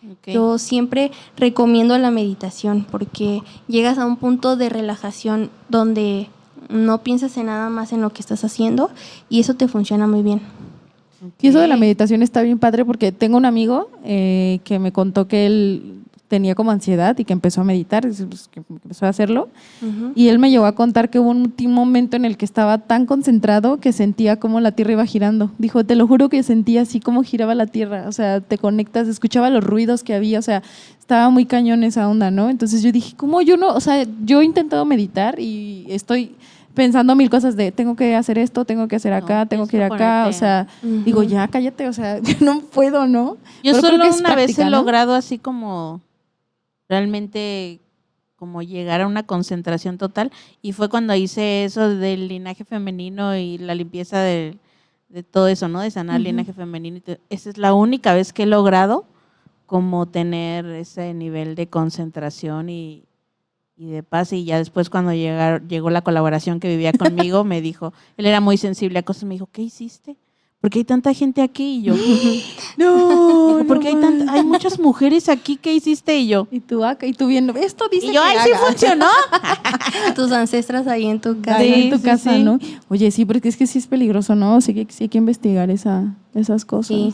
Ok. Yo siempre recomiendo la meditación porque llegas a un punto de relajación donde no piensas en nada más en lo que estás haciendo y eso te funciona muy bien. Y eso de la Ok. meditación está bien padre porque tengo un amigo que me contó que él tenía como ansiedad y que empezó a meditar, pues, que empezó a hacerlo. Y él me llegó a contar que hubo un momento en el que estaba tan concentrado que sentía como la tierra iba girando. Dijo, te lo juro que sentía así como giraba la tierra. O sea, te conectas, escuchaba los ruidos que había. O sea, estaba muy cañón esa onda, ¿no? Entonces yo dije, ¿cómo yo no? O sea, yo he intentado meditar y estoy pensando mil cosas de tengo que hacer esto, tengo que hacer acá, No, tengo tienes que ir que acá. ponerte- O sea, Ujú. digo, ya cállate. O sea, yo no puedo, ¿no? Yo Pero creo solo que es una vez práctica, he ¿no? logrado así como realmente como llegar a una concentración total y fue cuando hice eso del linaje femenino y la limpieza de todo eso, ¿no? De sanar el Ujú. linaje femenino. Esa es la única vez que he logrado como tener ese nivel de concentración y de paz. Y ya después cuando llegó la colaboración que vivía conmigo, me dijo, él era muy sensible a cosas, me dijo, ¿qué hiciste? ¿Por qué hay tanta gente aquí? Y yo, No, ¿por qué hay muchas mujeres aquí? ¿Qué hiciste? Y yo, Y tú acá, y tú viendo, esto dice y yo, que ¡ay, sí haga". funcionó! Tus ancestras ahí en tu casa. Ahí Sí, en tu sí, casa, sí. ¿no? Oye, sí, porque es que sí es peligroso, ¿no? Sí hay que investigar esas cosas. Sí.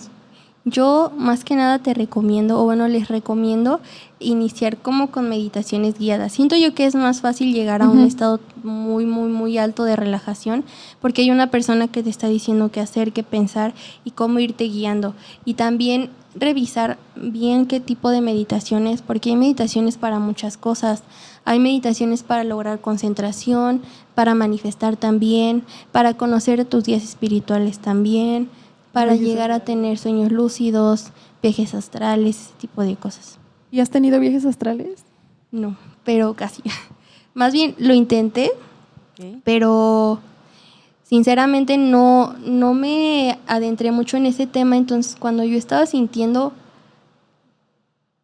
Yo más que nada te recomiendo, o bueno, les recomiendo iniciar como con meditaciones guiadas. Siento yo que es más fácil llegar a un Ujú. estado muy, muy, muy alto de relajación porque hay una persona que te está diciendo qué hacer, qué pensar y cómo irte guiando. Y también revisar bien qué tipo de meditaciones, porque hay meditaciones para muchas cosas. Hay meditaciones para lograr concentración, para manifestar también, para conocer tus guías espirituales también, para Viajes llegar a tener sueños lúcidos, viajes astrales, ese tipo de cosas. ¿Y has tenido viajes astrales? No, pero casi. Más bien lo intenté, Ok. pero sinceramente no me adentré mucho en ese tema. Entonces, cuando yo estaba sintiendo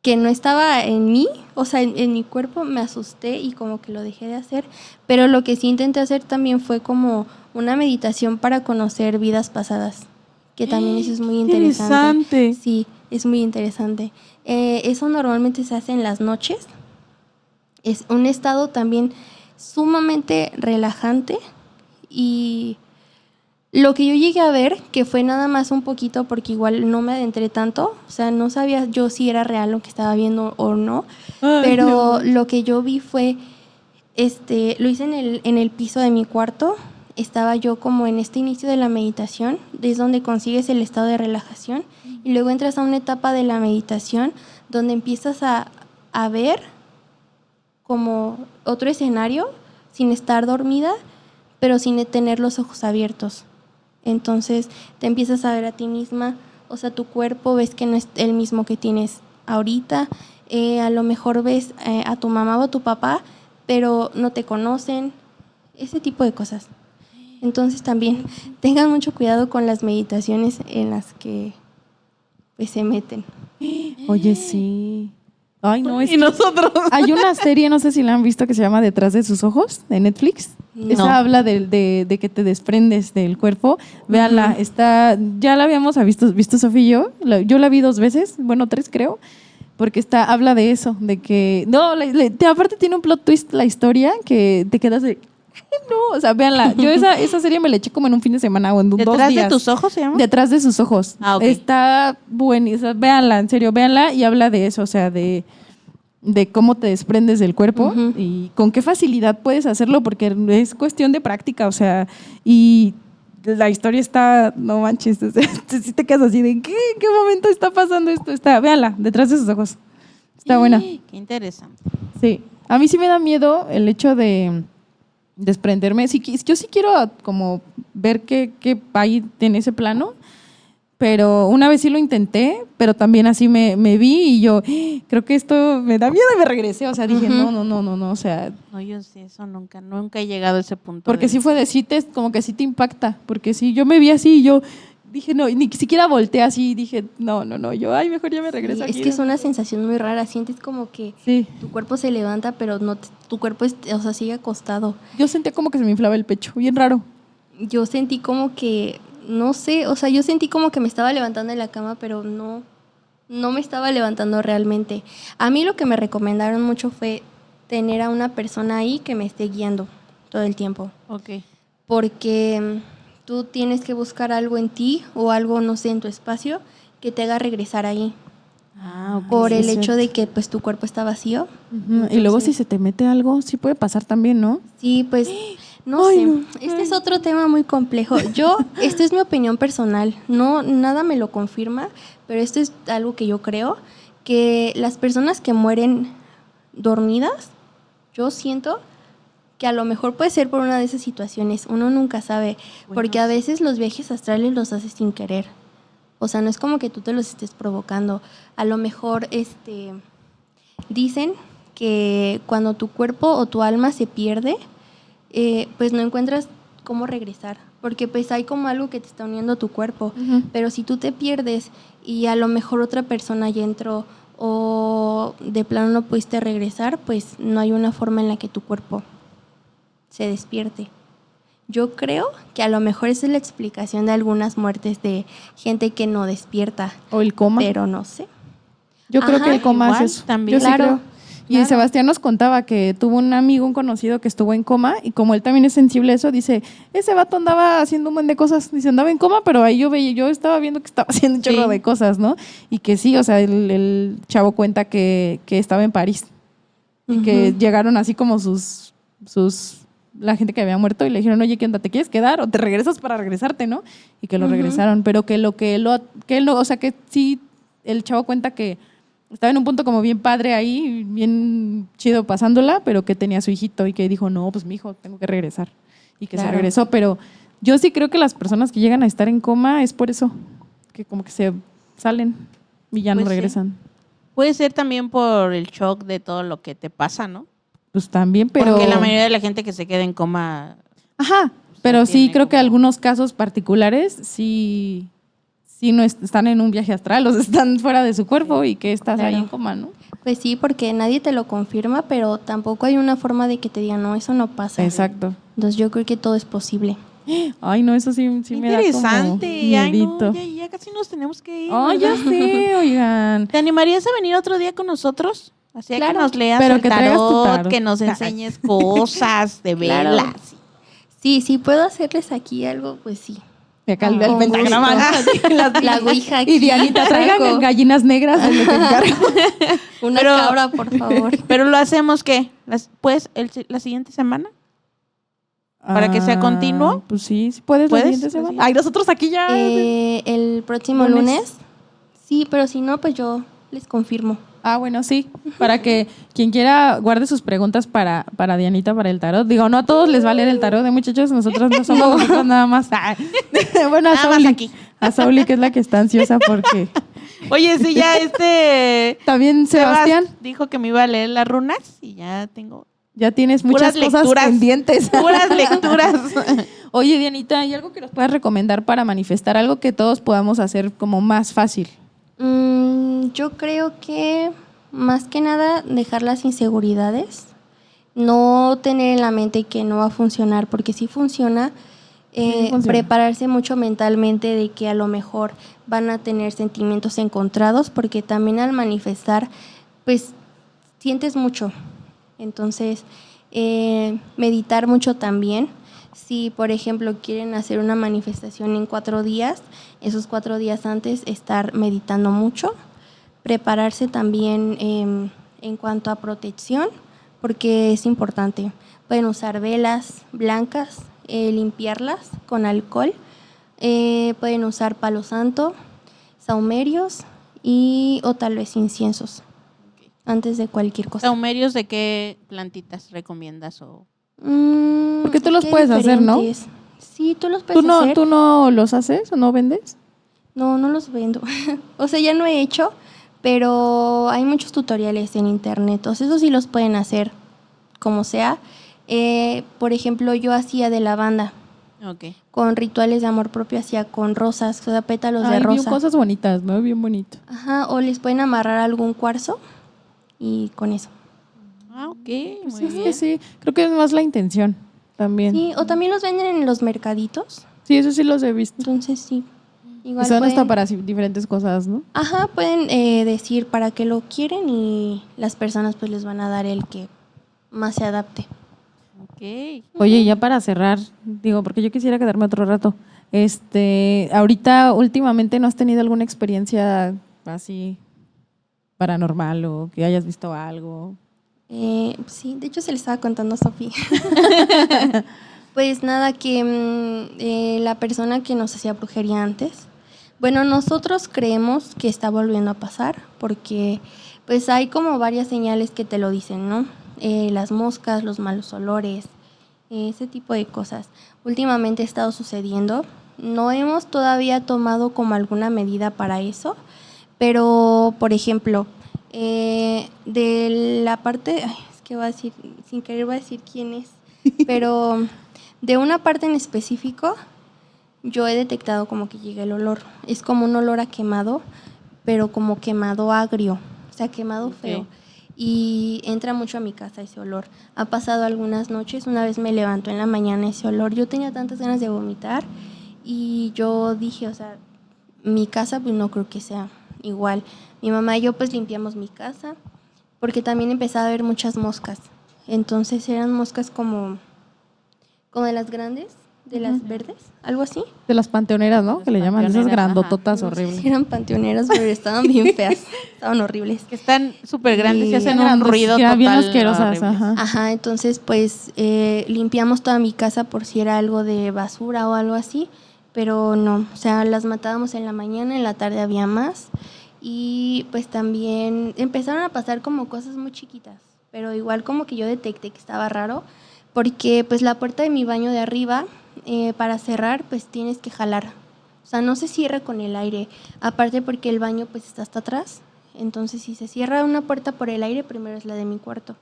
que no estaba en mí, o sea, en mi cuerpo, me asusté y como que lo dejé de hacer. Pero lo que sí intenté hacer también fue como una meditación para conocer vidas pasadas, que también eso es muy interesante. Sí, es muy interesante. Eso normalmente se hace en las noches. Es un estado también sumamente relajante y lo que yo llegué a ver, que fue nada más un poquito porque igual no me adentré tanto, o sea, no sabía yo si era real lo que estaba viendo o no, pero lo que yo vi fue, lo hice en el piso de mi cuarto, estaba yo como en este inicio de la meditación, es donde consigues el estado de relajación y luego entras a una etapa de la meditación donde empiezas a ver como otro escenario sin estar dormida, pero sin tener los ojos abiertos. Entonces te empiezas a ver a ti misma, o sea, tu cuerpo ves que no es el mismo que tienes ahorita, a lo mejor ves a tu mamá o a tu papá, pero no te conocen, ese tipo de cosas. Entonces también tengan mucho cuidado con las meditaciones en las que pues, se meten. Oye, sí. Ay, no, es Y nosotros. hay una serie, no sé si la han visto, que se llama Detrás de sus ojos, de Netflix. No. Esa habla de que te desprendes del cuerpo. Véanla, ya la habíamos visto Sofía y yo. Yo la vi 2 veces, bueno, 3 creo, porque habla de eso, de que, no, aparte tiene un plot twist la historia que te quedas de, no, o sea, véanla. Yo esa serie me la eché como en un fin de semana o en 2 días. ¿Detrás de tus ojos se llama? Detrás de sus ojos. Ah, ok. Está buenísima, véanla, en serio, véanla y habla de eso, o sea, de cómo te desprendes del cuerpo y con qué facilidad puedes hacerlo, porque es cuestión de práctica, o sea, y la historia está, no manches, o sea, si te quedas así de, ¿en qué momento está pasando esto? Véanla, Detrás de sus ojos. Está buena. Qué interesante. Sí, a mí sí me da miedo el hecho de desprenderme. Yo sí quiero como ver qué hay en ese plano, pero una vez sí lo intenté, pero también así me vi y yo, creo que esto me da miedo y me regresé. O sea, dije, no, o sea... No, yo sí, eso nunca he llegado a ese punto. Porque sí fue como que sí te impacta, porque sí, yo me vi así y yo dije, no, ni siquiera volteé así, dije, no, yo, mejor ya me regreso aquí. Es que es una sensación muy rara, sientes como que tu cuerpo se levanta, pero no tu cuerpo sigue acostado. Yo sentía como que se me inflaba el pecho, bien raro. Yo sentí como que, no sé, o sea, yo sentí como que me estaba levantando de la cama, pero no me estaba levantando realmente. A mí lo que me recomendaron mucho fue tener a una persona ahí que me esté guiando todo el tiempo. Ok. Porque tú tienes que buscar algo en ti o algo, no sé, en tu espacio que te haga regresar ahí. Ah, ok. Por Sí, el es hecho cierto. de que pues tu cuerpo está vacío. Y luego si se te mete algo, sí puede pasar también, ¿no? Sí, pues no sé. Este es otro tema muy complejo. Esto es mi opinión personal. No, nada me lo confirma, pero esto es algo que yo creo, que las personas que mueren dormidas, yo siento que a lo mejor puede ser por una de esas situaciones. Uno nunca sabe, porque a veces los viajes astrales los haces sin querer. O sea, no es como que tú te los estés provocando. A lo mejor dicen que cuando tu cuerpo o tu alma se pierde, pues no encuentras cómo regresar, porque pues hay como algo que te está uniendo a tu cuerpo. Pero si tú te pierdes y a lo mejor otra persona ya entró o de plano no pudiste regresar, pues no hay una forma en la que tu cuerpo se despierte. Yo creo que a lo mejor esa es la explicación de algunas muertes de gente que no despierta. O el coma. Pero no sé. Yo creo que el coma igual, es eso. también. Yo sí Claro, creo. Y Sebastián nos contaba que tuvo un amigo, un conocido que estuvo en coma y como él también es sensible a eso, dice, ese vato andaba haciendo un montón de cosas. Dice, andaba en coma, pero ahí yo estaba viendo que estaba haciendo un chorro de cosas, ¿no? Y que sí, o sea, el chavo cuenta que estaba en París y que llegaron así como la gente que había muerto y le dijeron, oye, ¿qué onda? ¿Te quieres quedar o te regresas para regresarte, no? Y que lo regresaron, pero que o sea, que sí, el chavo cuenta que estaba en un punto como bien padre ahí, bien chido pasándola, pero que tenía a su hijito y que dijo, no, pues mi hijo, tengo que regresar. Y que se regresó, pero yo sí creo que las personas que llegan a estar en coma es por eso, que como que se salen y ya no Pues sí. regresan. Puede ser también por el shock de todo lo que te pasa, ¿no? Pues también, pero... Porque la mayoría de la gente que se queda en coma... Ajá, pero sí tiene creo que como- algunos casos particulares sí sí no están en un viaje astral, o sea, están fuera de su cuerpo y que estás ahí en coma, ¿no? Pues sí, porque nadie te lo confirma, pero tampoco hay una forma de que te digan, no, eso no pasa. Exacto. Entonces yo creo que todo es posible. Ay, no, eso sí me da como Interesante. Ay, miedito. no, ya casi nos tenemos que ir. Ay, ya ¿verdad? sé, oigan. ¿Te animarías a venir otro día con nosotros? Así a que Claro. nos leas Pero el que traigas tu tarot. que nos enseñes cosas de Claro. velas. Sí, puedo hacerles aquí algo, pues sí. De acá el Con pentagrama. gusto. La ouija aquí. Y Dianita, traigan saco gallinas negras. en lo que encargo. una Pero- cabra, por favor. Pero lo hacemos, ¿qué? Pues la siguiente semana. ¿Para que sea continuo? Pues sí puedes, ¿Puedes? la siguiente semana. Ay, nosotros aquí ya. El próximo lunes. Sí, pero si no, pues yo les confirmo. Bueno, sí, para que quien quiera guarde sus preguntas para Dianita, para el tarot. Digo, no a todos les va a leer el tarot, de muchachos, nosotros no somos nosotros nada más. Bueno, Nada más aquí. a Sauli, que es la que está ansiosa porque Oye, sí, ya también Sebastián, dijo que me iba a leer las runas y ya tengo ya tienes puras muchas cosas lecturas. pendientes. puras lecturas. Oye, Dianita, ¿hay algo que nos puedas recomendar para manifestar algo que todos podamos hacer como más fácil? Yo creo que más que nada dejar las inseguridades, no tener en la mente que no va a funcionar, porque si funciona, funciona. prepararse mucho mentalmente de que a lo mejor van a tener sentimientos encontrados, porque también al manifestar, pues sientes mucho. Entonces, meditar mucho también. Si, por ejemplo, quieren hacer una manifestación en 4 días, esos 4 días antes estar meditando mucho, prepararse también en cuanto a protección, porque es importante. Pueden usar velas blancas, limpiarlas con alcohol, pueden usar palo santo, saumerios o tal vez inciensos, antes de cualquier cosa. ¿Saumerios de qué plantitas recomiendas? Porque tú Es los que hay puedes hacer, ¿no? diferentes. Sí, tú los puedes hacer. ¿Tú no los haces o no vendes? No los vendo. O sea, ya no he hecho, pero hay muchos tutoriales en internet. Entonces, eso sí los pueden hacer como sea. Por ejemplo, yo hacía de lavanda. Ok. Con rituales de amor propio, hacía con rosas, o sea, pétalos de Ay, bien rosa. cosas bonitas, ¿no? Bien bonito. Ajá, o les pueden amarrar algún cuarzo y con eso. Ah, ok. Pues Muy es bien. que sí, creo que es más la intención también. Sí, o también los venden en los mercaditos. Sí, eso sí los he visto. Entonces, sí. Y Igual son hasta pueden- para diferentes cosas, ¿no? Ajá, pueden decir para qué lo quieren y las personas pues les van a dar el que más se adapte. Ok. Oye, ya para cerrar, digo, porque yo quisiera quedarme otro rato. Ahorita, últimamente, ¿no has tenido alguna experiencia así paranormal o que hayas visto algo? Sí, de hecho se le estaba contando a Sofía. Pues nada, que la persona que nos hacía brujería antes, bueno, nosotros creemos que está volviendo a pasar porque pues hay como varias señales que te lo dicen, ¿no? Las moscas, los malos olores, ese tipo de cosas. Últimamente ha estado sucediendo. No hemos todavía tomado como alguna medida para eso, pero por ejemplo, de la parte, es que voy a decir, sin querer voy a decir quién es, pero de una parte en específico, yo he detectado como que llega el olor. Es como un olor a quemado, pero como quemado agrio, o sea, quemado feo. Ok. Y entra mucho a mi casa ese olor. Ha pasado algunas noches, una vez me levantó en la mañana ese olor. Yo tenía tantas ganas de vomitar y yo dije, o sea, mi casa pues no creo que sea igual. Mi mamá y yo pues limpiamos mi casa porque también empezaba a haber muchas moscas. Entonces eran moscas como de las grandes, de las verdes, algo así. De las panteoneras, ¿no? Las Que le llaman, esas panteoneras, grandototas No sé horribles. si eran panteoneras, pero estaban bien feas, estaban horribles. Que están súper grandes y Y- hacen Están un grandes, ruido que total. bien asquerosas, horrible. ajá. Ajá, entonces pues limpiamos toda mi casa por si era algo de basura o algo así, pero no, o sea, las matábamos en la mañana, en la tarde había más y pues también empezaron a pasar como cosas muy chiquitas, pero igual como que yo detecté que estaba raro, porque pues la puerta de mi baño de arriba, para cerrar pues tienes que jalar, o sea, no se cierra con el aire, aparte porque el baño pues está hasta atrás, entonces si se cierra una puerta por el aire, primero es la de mi cuarto.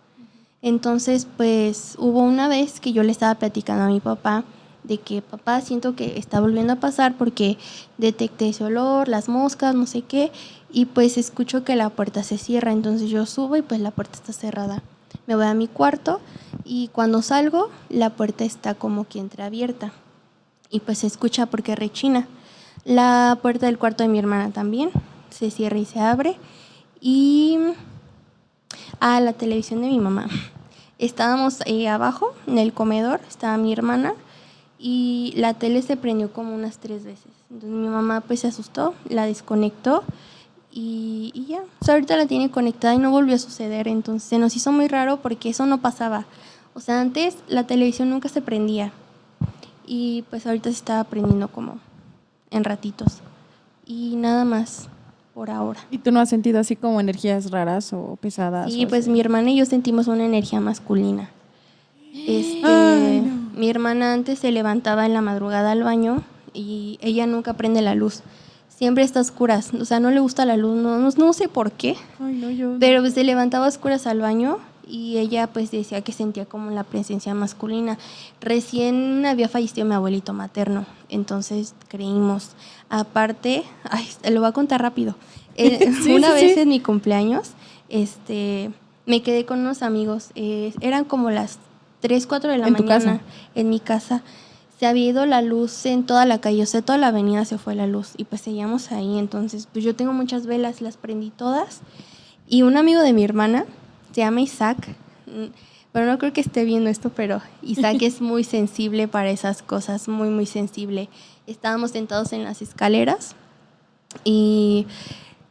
Entonces, pues hubo una vez que yo le estaba platicando a mi papá de que papá, siento que está volviendo a pasar porque detecté ese olor, las moscas, no sé qué, y pues escucho que la puerta se cierra, entonces yo subo y pues la puerta está cerrada. Me voy a mi cuarto y cuando salgo la puerta está como que entreabierta y pues se escucha porque rechina. La puerta del cuarto de mi hermana también se cierra y se abre. Y la televisión de mi mamá. Estábamos abajo en el comedor, estaba mi hermana y la tele se prendió como unas 3 veces. Entonces mi mamá pues se asustó, la desconectó y ya. O sea, ahorita la tiene conectada y no volvió a suceder. Entonces se nos hizo muy raro porque eso no pasaba. O sea, antes la televisión nunca se prendía y pues ahorita se estaba prendiendo como en ratitos. Y nada más por ahora. ¿Y tú no has sentido así como energías raras o pesadas? Sí, o pues así? mi hermana y yo sentimos una energía masculina. Ay, no. Mi hermana antes se levantaba en la madrugada al baño y ella nunca prende la luz. Siempre está a oscuras, o sea, no le gusta la luz, no sé por qué, Ay, no, yo. pero pues se levantaba a oscuras al baño y ella pues decía que sentía como la presencia masculina. Recién había fallecido mi abuelito materno, entonces creímos. Aparte, lo voy a contar rápido. Una vez en mi cumpleaños, me quedé con unos amigos, eran como las 3, 4 de la ¿En tu mañana casa? en mi casa. Se había ido la luz en toda la calle, o sea, toda la avenida se fue la luz y pues seguíamos ahí. Entonces, pues yo tengo muchas velas, las prendí todas y un amigo de mi hermana, se llama Isaac, pero no creo que esté viendo esto, pero Isaac es muy sensible para esas cosas, muy, muy sensible. Estábamos sentados en las escaleras y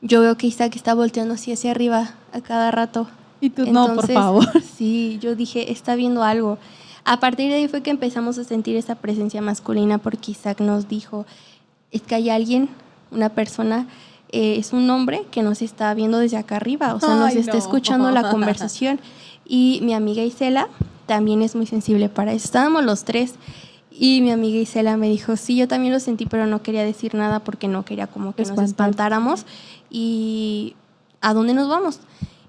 yo veo que Isaac está volteando así hacia arriba a cada rato. Y tú, no, por favor. Sí, yo dije, está viendo algo. A partir de ahí fue que empezamos a sentir esa presencia masculina porque Isaac nos dijo, es que hay alguien, una persona, es un hombre que nos está viendo desde acá arriba, o sea, nos está escuchando la conversación. Y mi amiga Isela también es muy sensible para eso. Estábamos los 3 y mi amiga Isela me dijo, sí, yo también lo sentí, pero no quería decir nada porque no quería como que nos espantáramos. Y ¿a dónde nos vamos?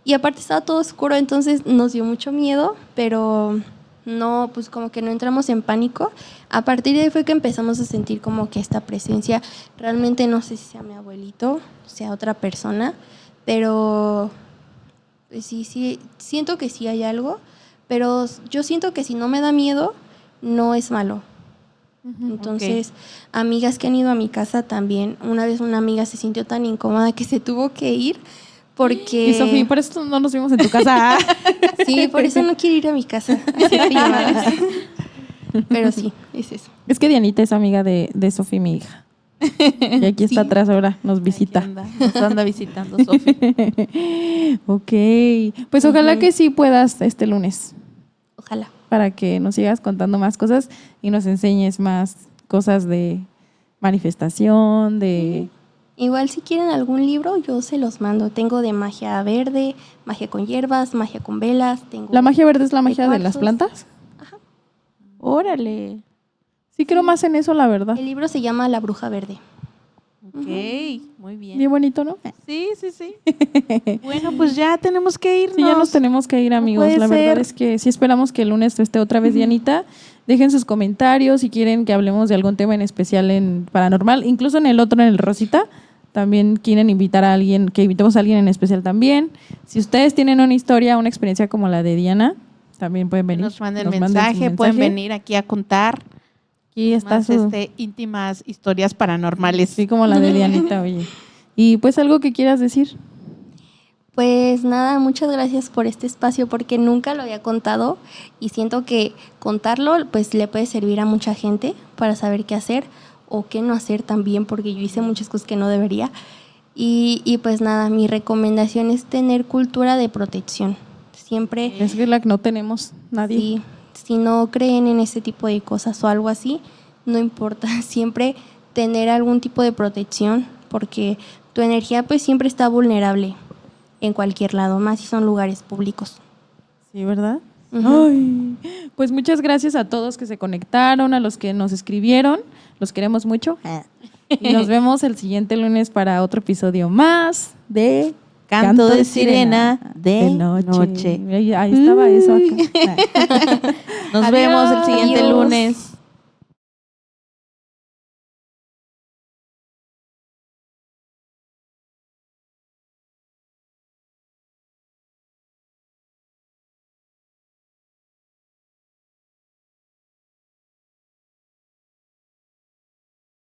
Y aparte estaba todo oscuro, entonces nos dio mucho miedo, pero no, pues como que no entramos en pánico. A partir de ahí fue que empezamos a sentir como que esta presencia, realmente no sé si sea mi abuelito, sea otra persona, pero pues sí, siento que sí hay algo, pero yo siento que si no me da miedo, no es malo. Entonces, amigas que han ido a mi casa también, una vez una amiga se sintió tan incómoda que se tuvo que ir porque... Y Sofía, por eso no nos vimos en tu casa. Sí, por eso no quiero ir a mi casa a hacer llamadas. Pero sí, es eso. Es que Dianita es amiga de Sofía, mi hija. Y aquí está atrás ahora, nos visita. Nos anda visitando, Sofía. Ok, pues ojalá que sí puedas este lunes. Ojalá. Para que nos sigas contando más cosas y nos enseñes más cosas de manifestación, de... Igual si quieren algún libro, yo se los mando. Tengo de magia verde, magia con hierbas, magia con velas. Tengo ¿La magia verde es la magia de las cuarzos. plantas? Ajá. Órale. Sí, creo más en eso, la verdad. El libro se llama La Bruja Verde. Ok, muy bien. Bien bonito, ¿no? Sí. Bueno, pues ya tenemos que irnos. Sí, ya nos tenemos que ir, amigos. puede La verdad ser. es que sí esperamos que el lunes esté otra vez Dianita. Dejen sus comentarios si quieren que hablemos de algún tema en especial en paranormal, incluso en el otro, en el Rosita. También quieren invitar a alguien, que invitemos a alguien en especial también. Si ustedes tienen una historia, una experiencia como la de Diana, también pueden venir. Nos manden su mensaje, pueden venir aquí a contar Aquí está más, su... íntimas historias paranormales. Sí, como la de Dianita, oye. Y pues algo que quieras decir. Pues nada, muchas gracias por este espacio porque nunca lo había contado y siento que contarlo pues le puede servir a mucha gente para saber qué hacer o qué no hacer también, porque yo hice muchas cosas que no debería. Y pues nada, mi recomendación es tener cultura de protección. Siempre, Es que la que no tenemos nadie. sí, si no creen en ese tipo de cosas o algo así, no importa, siempre tener algún tipo de protección, porque tu energía pues siempre está vulnerable en cualquier lado, más si son lugares públicos. Sí, ¿verdad? Ujú. Ay, pues muchas gracias a todos que se conectaron, a los que nos escribieron. Los queremos mucho. Y nos vemos el siguiente lunes para otro episodio más de Canto de sirena de noche. Ahí estaba eso acá. Nos vemos el siguiente Adiós. lunes.